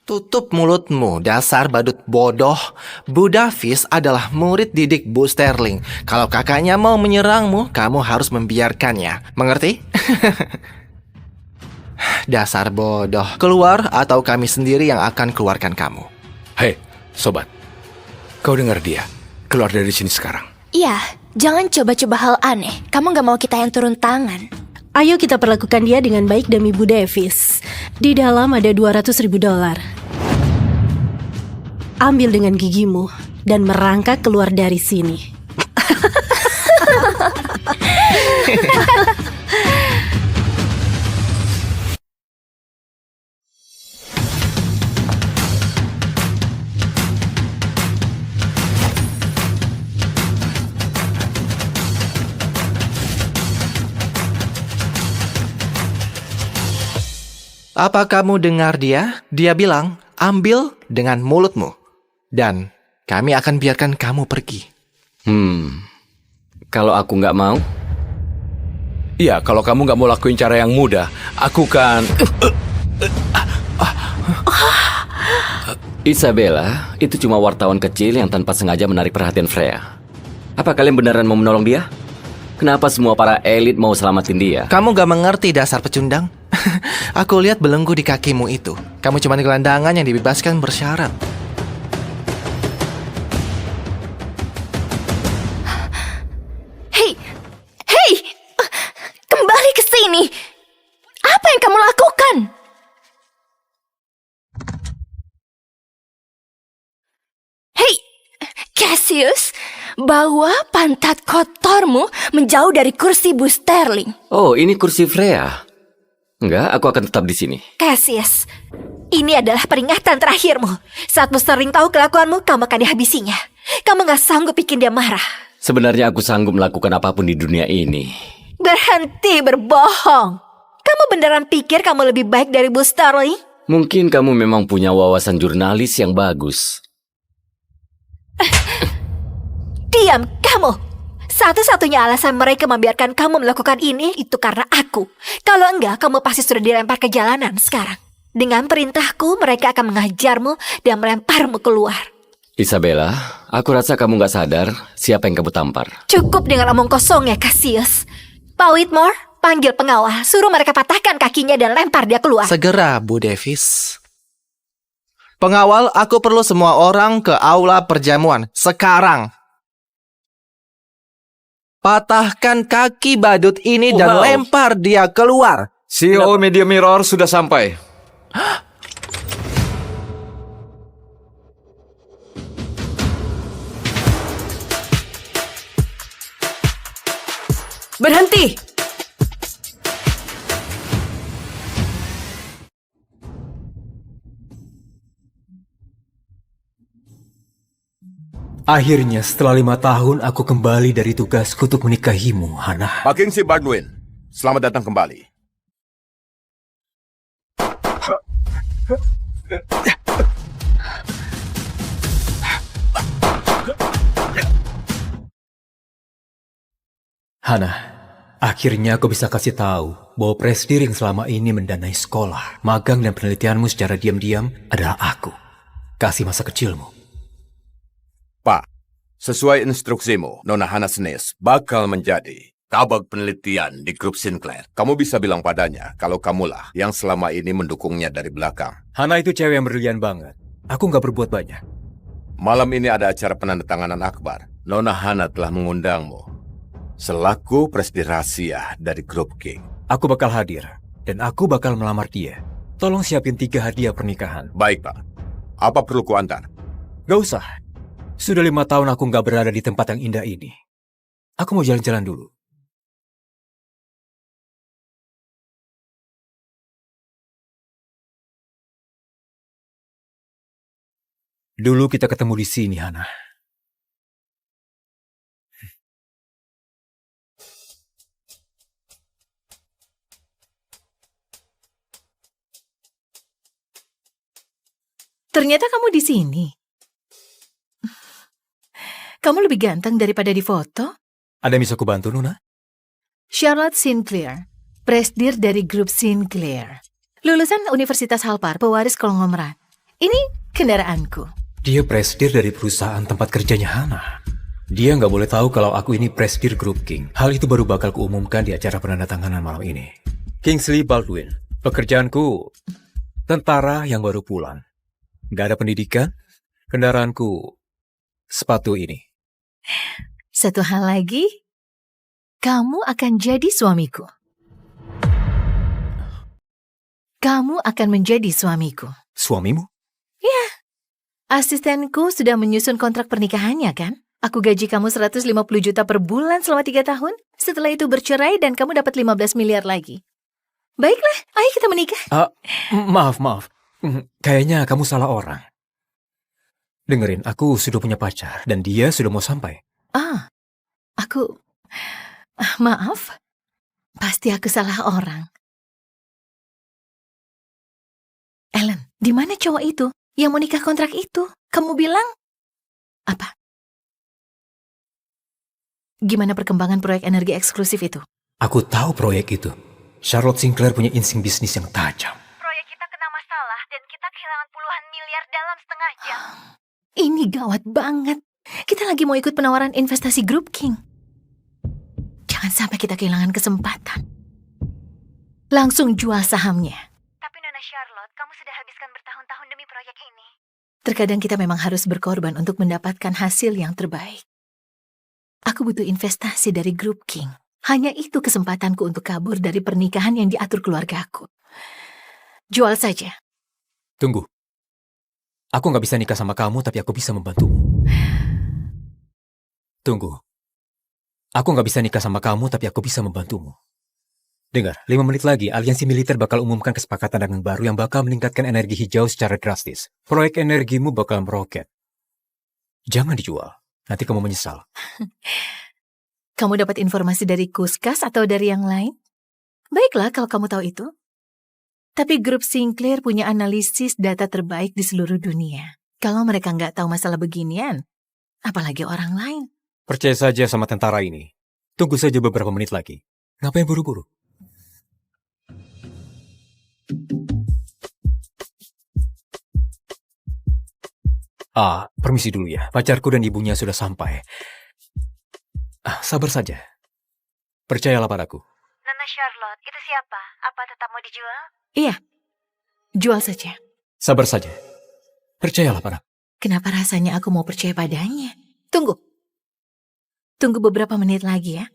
Tutup mulutmu, dasar badut bodoh. Bu Davis adalah murid didik Bu Sterling. Kalau kakaknya mau menyerangmu, kamu harus membiarkannya. Mengerti? Dasar bodoh. Keluar atau kami sendiri yang akan keluarkan kamu. Hei, sobat. Kau dengar dia. Keluar dari sini sekarang. Iya, jangan coba-coba hal aneh. Kamu gak mau kita yang turun tangan. Ayo kita perlakukan dia dengan baik demi Bu Davis. Di dalam ada $200.000. Ambil dengan gigimu dan merangkak keluar dari sini. Apa kamu dengar dia? Dia bilang, ambil dengan mulutmu. Dan kami akan biarkan kamu pergi. Kalau aku nggak mau? Iya, kalau kamu nggak mau lakuin cara yang mudah, aku kan... Isabella, itu cuma wartawan kecil yang tanpa sengaja menarik perhatian Freya. Apa kalian beneran mau menolong dia? Kenapa semua para elit mau selamatin dia? Kamu gak mengerti dasar pecundang? Aku lihat belenggu di kakimu itu. Kamu cuma gelandangan yang dibebaskan bersyarat. Hei! Kembali ke sini! Apa yang kamu lakukan? Hei! Cassius, bawa pantat kotormu menjauh dari kursi Bu Sterling. Oh, ini kursi Freya. Enggak, aku akan tetap di sini. Cassius, ini adalah peringatan terakhirmu. Saat Bu Sterling tahu kelakuanmu, kamu akan dihabisinya. Kamu gak sanggup bikin dia marah. Sebenarnya aku sanggup melakukan apapun di dunia ini. Berhenti berbohong. kamu beneran pikir kamu lebih baik dari Bu Sterling? Mungkin kamu memang punya wawasan jurnalis yang bagus. Diam, kamu! Satu-satunya alasan mereka membiarkan kamu melakukan ini itu karena aku. Kalau enggak, kamu pasti sudah dilempar ke jalanan sekarang. Dengan perintahku, mereka akan mengajarmu dan melemparmu keluar. Isabella, aku rasa kamu gak sadar siapa yang kamu tampar. Cukup dengan omong kosong ya, Cassius. Pak Whitmore, panggil pengawal. Suruh mereka patahkan kakinya dan lempar dia keluar. Segera, Bu Davis. Pengawal, aku perlu semua orang ke aula perjamuan. Sekarang. Patahkan kaki badut ini dan lempar dia keluar. CEO Media Mirror sudah sampai. Berhenti! Akhirnya setelah 5 tahun aku kembali dari tugasku untuk menikahimu, Hana. Pak Kingsley Baldwin, selamat datang kembali. Hana, akhirnya aku bisa kasih tahu bahwa presidir yang selama ini mendanai sekolah, magang dan penelitianmu secara diam-diam adalah aku. Kasih masa kecilmu. Pak, sesuai instruksimu, Nona Hannah Snaith bakal menjadi kabag penelitian di grup Sinclair. Kamu bisa bilang padanya kalau kamulah yang selama ini mendukungnya dari belakang. Hana itu cewek yang brilian banget. Aku nggak berbuat banyak. Malam ini ada acara penandatanganan akbar. Nona Hannah telah mengundangmu selaku presidir rahasia dari grup King. Aku bakal hadir, dan aku bakal melamar dia. Tolong siapin 3 hadiah pernikahan. Baik, Pak. Apa perlu kuantar? Gak usah. Sudah 5 tahun aku nggak berada di tempat yang indah ini. Aku mau jalan-jalan dulu. Dulu kita ketemu di sini, Hana. Ternyata kamu di sini. Kamu lebih ganteng daripada di foto. Ada yang bisa aku bantu, Nona? Charlotte Sinclair, presidir dari grup Sinclair. Lulusan Universitas Halpar, pewaris konglomerat. Ini kendaraanku. Dia presidir dari perusahaan tempat kerjanya Hana. Dia nggak boleh tahu kalau aku ini presidir grup King. Hal itu baru bakal kuumumkan di acara penandatanganan malam ini. Kingsley Baldwin. Pekerjaanku, tentara yang baru pulang. Nggak ada pendidikan. Kendaraanku, sepatu ini. Satu hal lagi, kamu akan jadi suamiku. Kamu akan menjadi suamiku. Suamimu? Ya, asistenku sudah menyusun kontrak pernikahannya kan? Aku gaji kamu 150 juta per bulan selama 3 tahun. Setelah itu bercerai dan kamu dapat 15 miliar lagi. Baiklah, ayo kita menikah. Maaf. Kayaknya kamu salah orang. Dengerin, aku sudah punya pacar dan dia sudah mau sampai. Maaf. Pasti aku salah orang. Ellen, di mana cowok itu yang mau nikah kontrak itu? Kamu bilang apa? Gimana perkembangan proyek energi eksklusif itu? Aku tahu proyek itu. Charlotte Sinclair punya insting bisnis yang tajam. Proyek kita kena masalah dan kita kehilangan puluhan miliar dalam setengah jam. Ini gawat banget. Kita lagi mau ikut penawaran investasi grup King. Jangan sampai kita kehilangan kesempatan. Langsung jual sahamnya. Tapi Nona Charlotte, kamu sudah habiskan bertahun-tahun demi proyek ini. Terkadang kita memang harus berkorban untuk mendapatkan hasil yang terbaik. Aku butuh investasi dari grup King. Hanya itu kesempatanku untuk kabur dari pernikahan yang diatur keluargaku. Jual saja. Tunggu. Aku nggak bisa nikah sama kamu, tapi aku bisa membantumu. Tunggu. Aku nggak bisa nikah sama kamu, tapi aku bisa membantumu. Dengar, 5 menit lagi, aliansi militer bakal umumkan kesepakatan dagang baru yang bakal meningkatkan energi hijau secara drastis. Proyek energimu bakal meroket. Jangan dijual. Nanti kamu menyesal. Kamu dapat informasi dari Kuskas atau dari yang lain? Baiklah kalau kamu tahu itu. Tapi grup Sinclair punya analisis data terbaik di seluruh dunia. Kalau mereka nggak tahu masalah beginian, apalagi orang lain. Percaya saja sama tentara ini. Tunggu saja beberapa menit lagi. Ngapain buru-buru? Permisi dulu ya. Pacarku dan ibunya sudah sampai. Sabar saja. Percayalah padaku. Nona Charlotte, itu siapa? Apa tetap mau dijual? Iya, jual saja. Sabar saja. Percayalah padaku. Kenapa rasanya aku mau percaya padanya? Tunggu beberapa menit lagi ya.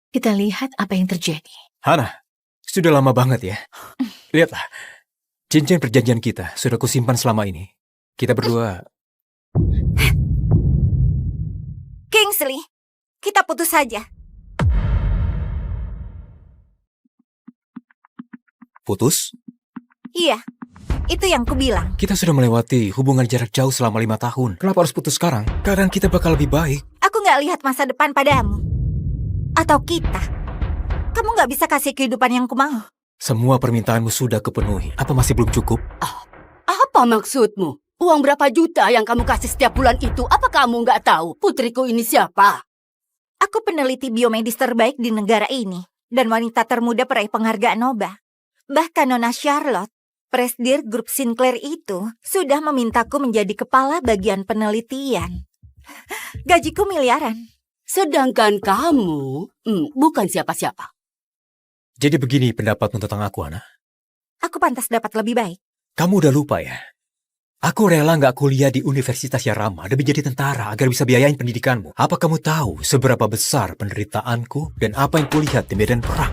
Kita lihat apa yang terjadi. Hana, sudah lama banget ya. Lihatlah, cincin perjanjian kita sudah kusimpan selama ini. Kita berdua... Kingsley, kita putus saja. Putus? Iya, itu yang kubilang. Kita sudah melewati hubungan jarak jauh selama 5 tahun. Kenapa harus putus sekarang? Keadaan kita bakal lebih baik. Aku nggak lihat masa depan padamu. Atau kita. Kamu nggak bisa kasih kehidupan yang kumau. Semua permintaanmu sudah kupenuhi. Apa masih belum cukup? Apa maksudmu? Uang berapa juta yang kamu kasih setiap bulan itu? Apa kamu nggak tahu putriku ini siapa? Aku peneliti biomedis terbaik di negara ini. Dan wanita termuda peraih penghargaan Nobel. Bahkan Nona Charlotte, presidir grup Sinclair itu, sudah memintaku menjadi kepala bagian penelitian. Gajiku miliaran. Sedangkan kamu bukan siapa-siapa. Jadi begini pendapatmu tentang aku, Ana? Aku pantas dapat lebih baik. Kamu udah lupa ya? Aku rela nggak kuliah di universitas yang ramah demi jadi tentara agar bisa biayain pendidikanmu. Apa kamu tahu seberapa besar penderitaanku dan apa yang kulihat di medan perang?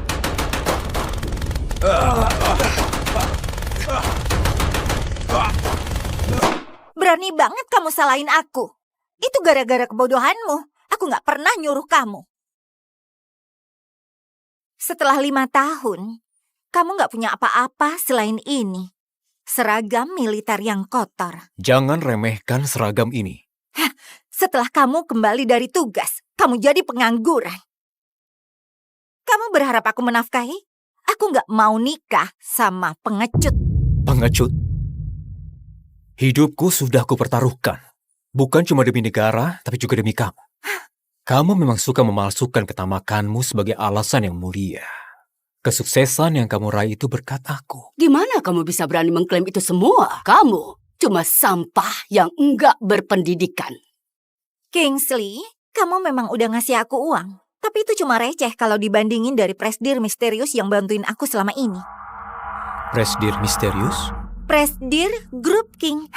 Berani banget kamu salahin aku. Itu gara-gara kebodohanmu. Aku nggak pernah nyuruh kamu. Setelah 5 tahun, kamu nggak punya apa-apa selain ini. Seragam militer yang kotor. Jangan remehkan seragam ini. Setelah kamu kembali dari tugas, kamu jadi pengangguran. Kamu berharap aku menafkahi? Aku nggak mau nikah sama pengecut. Pengecut? Hidupku sudah kupertaruhkan. Bukan cuma demi negara, tapi juga demi kamu. Kamu memang suka memalsukan ketamakanmu sebagai alasan yang mulia. Kesuksesan yang kamu raih itu berkat aku. Gimana kamu bisa berani mengklaim itu semua? Kamu cuma sampah yang enggak berpendidikan. Kingsley, kamu memang udah ngasih aku uang. Tapi itu cuma receh kalau dibandingin dari presidir misterius yang bantuin aku selama ini. Presidir misterius? Presidir Grup King.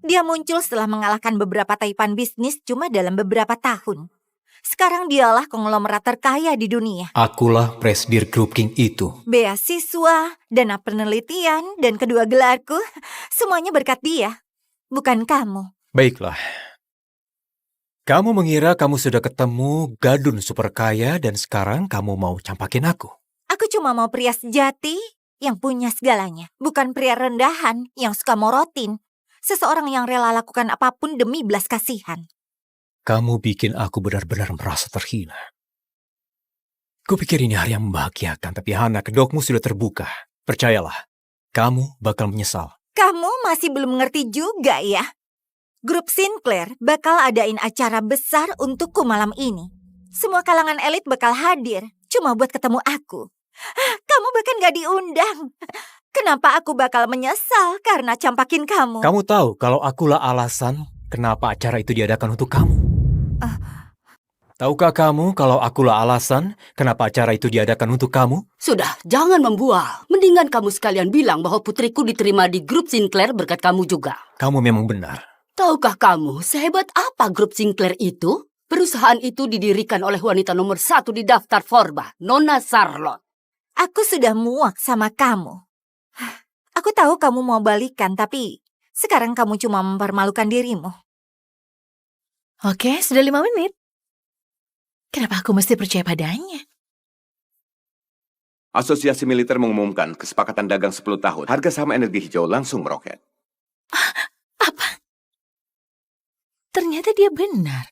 Dia muncul setelah mengalahkan beberapa taipan bisnis cuma dalam beberapa tahun. Sekarang dialah konglomerat terkaya di dunia. Akulah presidir Grup King itu. Beasiswa, dana penelitian, dan kedua gelarku, semuanya berkat dia. Bukan kamu. Baiklah. Kamu mengira kamu sudah ketemu gadun super kaya dan sekarang kamu mau campakin aku. Aku cuma mau pria sejati yang punya segalanya. Bukan pria rendahan yang suka morotin. Seseorang yang rela lakukan apapun demi belas kasihan. Kamu bikin aku benar-benar merasa terhina. Kupikir ini hari yang membahagiakan, tapi Hana, kedokmu sudah terbuka. Percayalah, kamu bakal menyesal. Kamu masih belum mengerti juga ya? Grup Sinclair bakal adain acara besar untukku malam ini. Semua kalangan elit bakal hadir, cuma buat ketemu aku. Kamu bahkan gak diundang. Kenapa aku bakal menyesal karena campakin kamu? Kamu tahu kalau akulah alasan kenapa acara itu diadakan untuk kamu. Tahukah kamu kalau akulah alasan kenapa acara itu diadakan untuk kamu? Sudah, jangan membual. Mendingan kamu sekalian bilang bahwa putriku diterima di grup Sinclair berkat kamu juga. Kamu memang benar. Tahukah kamu sehebat apa grup Sinclair itu? Perusahaan itu didirikan oleh wanita nomor 1 di daftar Forbes, Nona Charlotte. Aku sudah muak sama kamu. Aku tahu kamu mau balikan, tapi sekarang kamu cuma mempermalukan dirimu. Oke, sudah 5 menit. Kenapa aku mesti percaya padanya? Asosiasi Militer mengumumkan kesepakatan dagang 10 tahun. Harga saham energi hijau langsung meroket. Apa? Ternyata dia benar.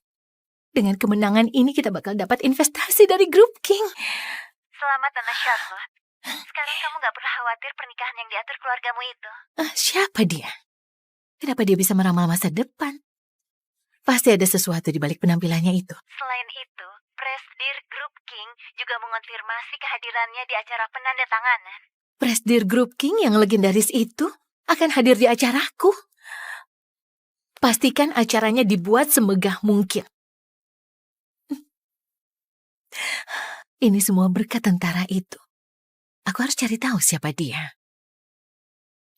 Dengan kemenangan ini kita bakal dapat investasi dari Grup King. Selamat, Nona Charlotte. Sekarang kamu gak perlu khawatir pernikahan yang diatur keluargamu itu. Siapa dia? Kenapa dia bisa meramal masa depan? Pasti ada sesuatu di balik penampilannya itu. Selain itu, Presidir Grup King juga mengonfirmasi kehadirannya di acara penandatanganan. Presidir Grup King yang legendaris itu akan hadir di acaraku. Pastikan acaranya dibuat semegah mungkin. Ini semua berkat tentara itu. Aku harus cari tahu siapa dia.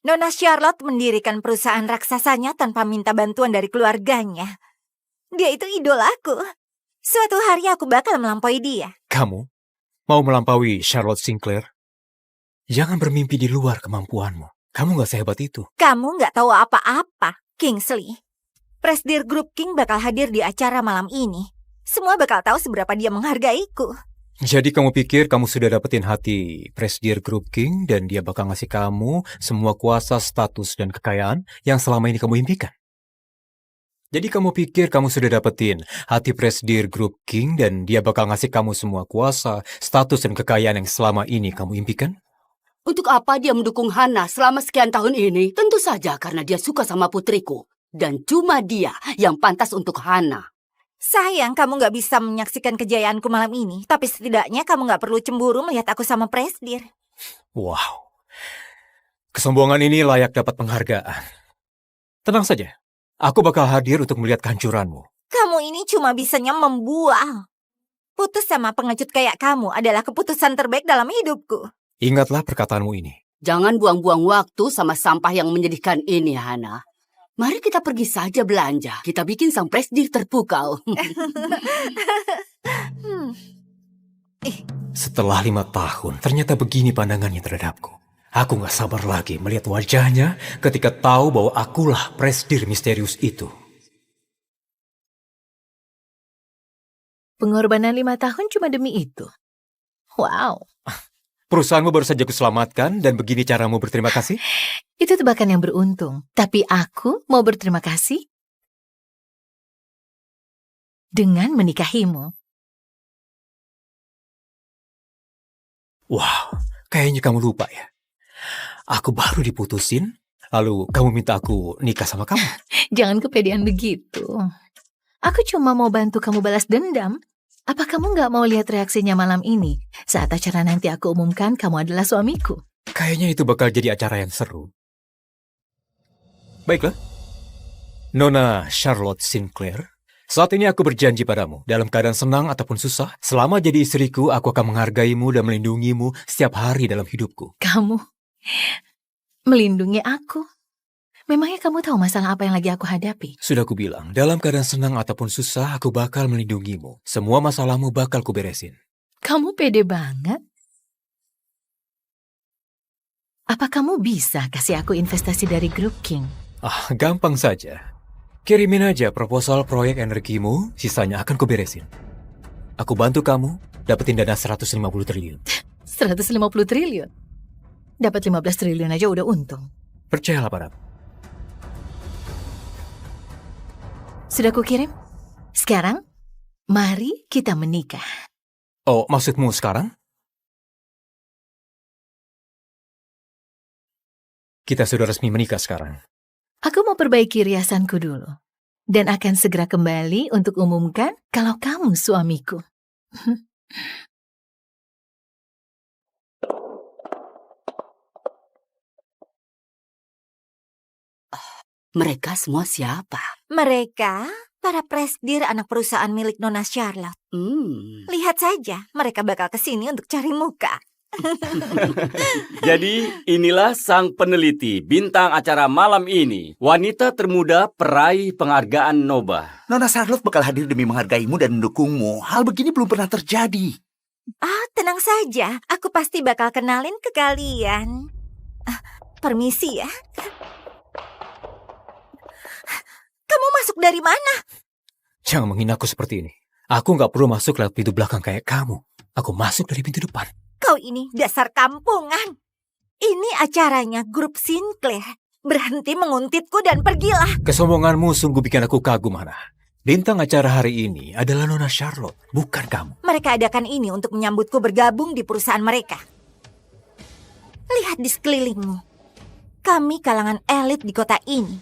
Nona Charlotte mendirikan perusahaan raksasanya tanpa minta bantuan dari keluarganya. Dia itu idolaku. Suatu hari aku bakal melampaui dia. Kamu mau melampaui Charlotte Sinclair? Jangan bermimpi di luar kemampuanmu. Kamu gak sehebat itu. Kamu gak tahu apa-apa, Kingsley. Presidir Grup King bakal hadir di acara malam ini. Semua bakal tahu seberapa dia menghargaiku. Jadi kamu pikir kamu sudah dapetin hati Presidir Grup King dan dia bakal ngasih kamu semua kuasa, status, dan kekayaan yang selama ini kamu impikan? Jadi kamu pikir kamu sudah dapetin hati Presidir Grup King dan dia bakal ngasih kamu semua kuasa, status, dan kekayaan yang selama ini kamu impikan? Untuk apa dia mendukung Hana selama sekian tahun ini? Tentu saja karena dia suka sama putriku. Dan cuma dia yang pantas untuk Hana. Sayang kamu gak bisa menyaksikan kejayaanku malam ini. Tapi setidaknya kamu gak perlu cemburu melihat aku sama Presidir. Wow. Kesombongan ini layak dapat penghargaan. Tenang saja. Aku bakal hadir untuk melihat kehancuranmu. Kamu ini cuma bisanya membual. Putus sama pengecut kayak kamu adalah keputusan terbaik dalam hidupku. Ingatlah perkataanmu ini. Jangan buang-buang waktu sama sampah yang menyedihkan ini, Hana. Mari kita pergi saja belanja. Kita bikin sang Presidir terpukau. Setelah 5 tahun, ternyata begini pandangannya terhadapku. Aku gak sabar lagi melihat wajahnya ketika tahu bahwa akulah Presidir misterius itu. Pengorbanan 5 tahun cuma demi itu. Wow. Perusahaanmu baru saja kuselamatkan dan begini caramu berterima kasih? Itu tebakan yang beruntung. Tapi aku mau berterima kasih dengan menikahimu. Wow, kayaknya kamu lupa ya. Aku baru diputusin, lalu kamu minta aku nikah sama kamu. Jangan kepedean begitu. Aku cuma mau bantu kamu balas dendam. Apa kamu nggak mau lihat reaksinya malam ini? Saat acara nanti aku umumkan kamu adalah suamiku. Kayaknya itu bakal jadi acara yang seru. Baiklah. Nona Charlotte Sinclair, saat ini aku berjanji padamu, dalam keadaan senang ataupun susah, selama jadi istriku, aku akan menghargaimu dan melindungimu setiap hari dalam hidupku. Kamu melindungi aku? Memangnya kamu tahu masalah apa yang lagi aku hadapi? Sudah kubilang, dalam keadaan senang ataupun susah, aku bakal melindungimu. Semua masalahmu bakal kuberesin. Kamu pede banget. Apa kamu bisa kasih aku investasi dari Grup King? Gampang saja. Kirimin aja proposal proyek energimu, sisanya akan kuberesin. Aku bantu kamu dapetin dana 150 triliun. 150 triliun? Dapat 15 triliun aja udah untung. Percayalah padaku. Sudah kukirim? Sekarang, mari kita menikah. Oh, maksudmu sekarang? Kita sudah resmi menikah sekarang. Aku mau perbaiki riasanku dulu. Dan akan segera kembali untuk umumkan kalau kamu suamiku. Mereka semua siapa? Mereka para presidir anak perusahaan milik Nona Charlotte. Lihat saja, mereka bakal kesini untuk cari muka. Jadi inilah sang peneliti bintang acara malam ini. Wanita termuda peraih penghargaan Nobel. Nona Charlotte bakal hadir demi menghargaimu dan mendukungmu. Hal begini belum pernah terjadi. Tenang saja, aku pasti bakal kenalin ke kalian. Permisi ya. Kamu masuk dari mana? Jangan menghina aku seperti ini. Aku nggak perlu masuk lewat pintu belakang kayak kamu. Aku masuk dari pintu depan. Kau ini dasar kampungan. Ini acaranya Grup Sinclair. Berhenti menguntitku dan pergilah. Kesombonganmu sungguh bikin aku kagum, Hana. Bintang acara hari ini adalah Nona Charlotte, bukan kamu. Mereka adakan ini untuk menyambutku bergabung di perusahaan mereka. Lihat di sekelilingmu. Kami kalangan elit di kota ini.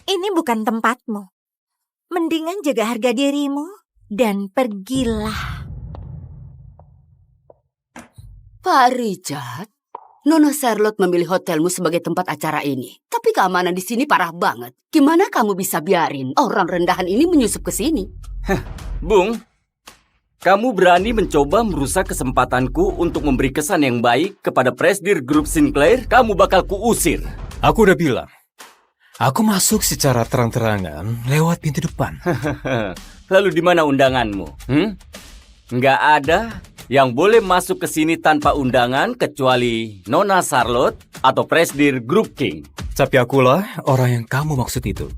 Ini bukan tempatmu. Mendingan jaga harga dirimu dan pergilah. Pak Richard, Nona Charlotte memilih hotelmu sebagai tempat acara ini. Tapi keamanan di sini parah banget. Gimana kamu bisa biarin orang rendahan ini menyusup ke sini? Bung, kamu berani mencoba merusak kesempatanku untuk memberi kesan yang baik kepada Presidir Grup Sinclair? Kamu bakal kuusir. Aku udah bilang, aku masuk secara terang-terangan lewat pintu depan. Lalu di mana undanganmu? Nggak ada yang boleh masuk ke sini tanpa undangan kecuali Nona Charlotte atau Presidir Grup King. Tapi akulah orang yang kamu maksud itu.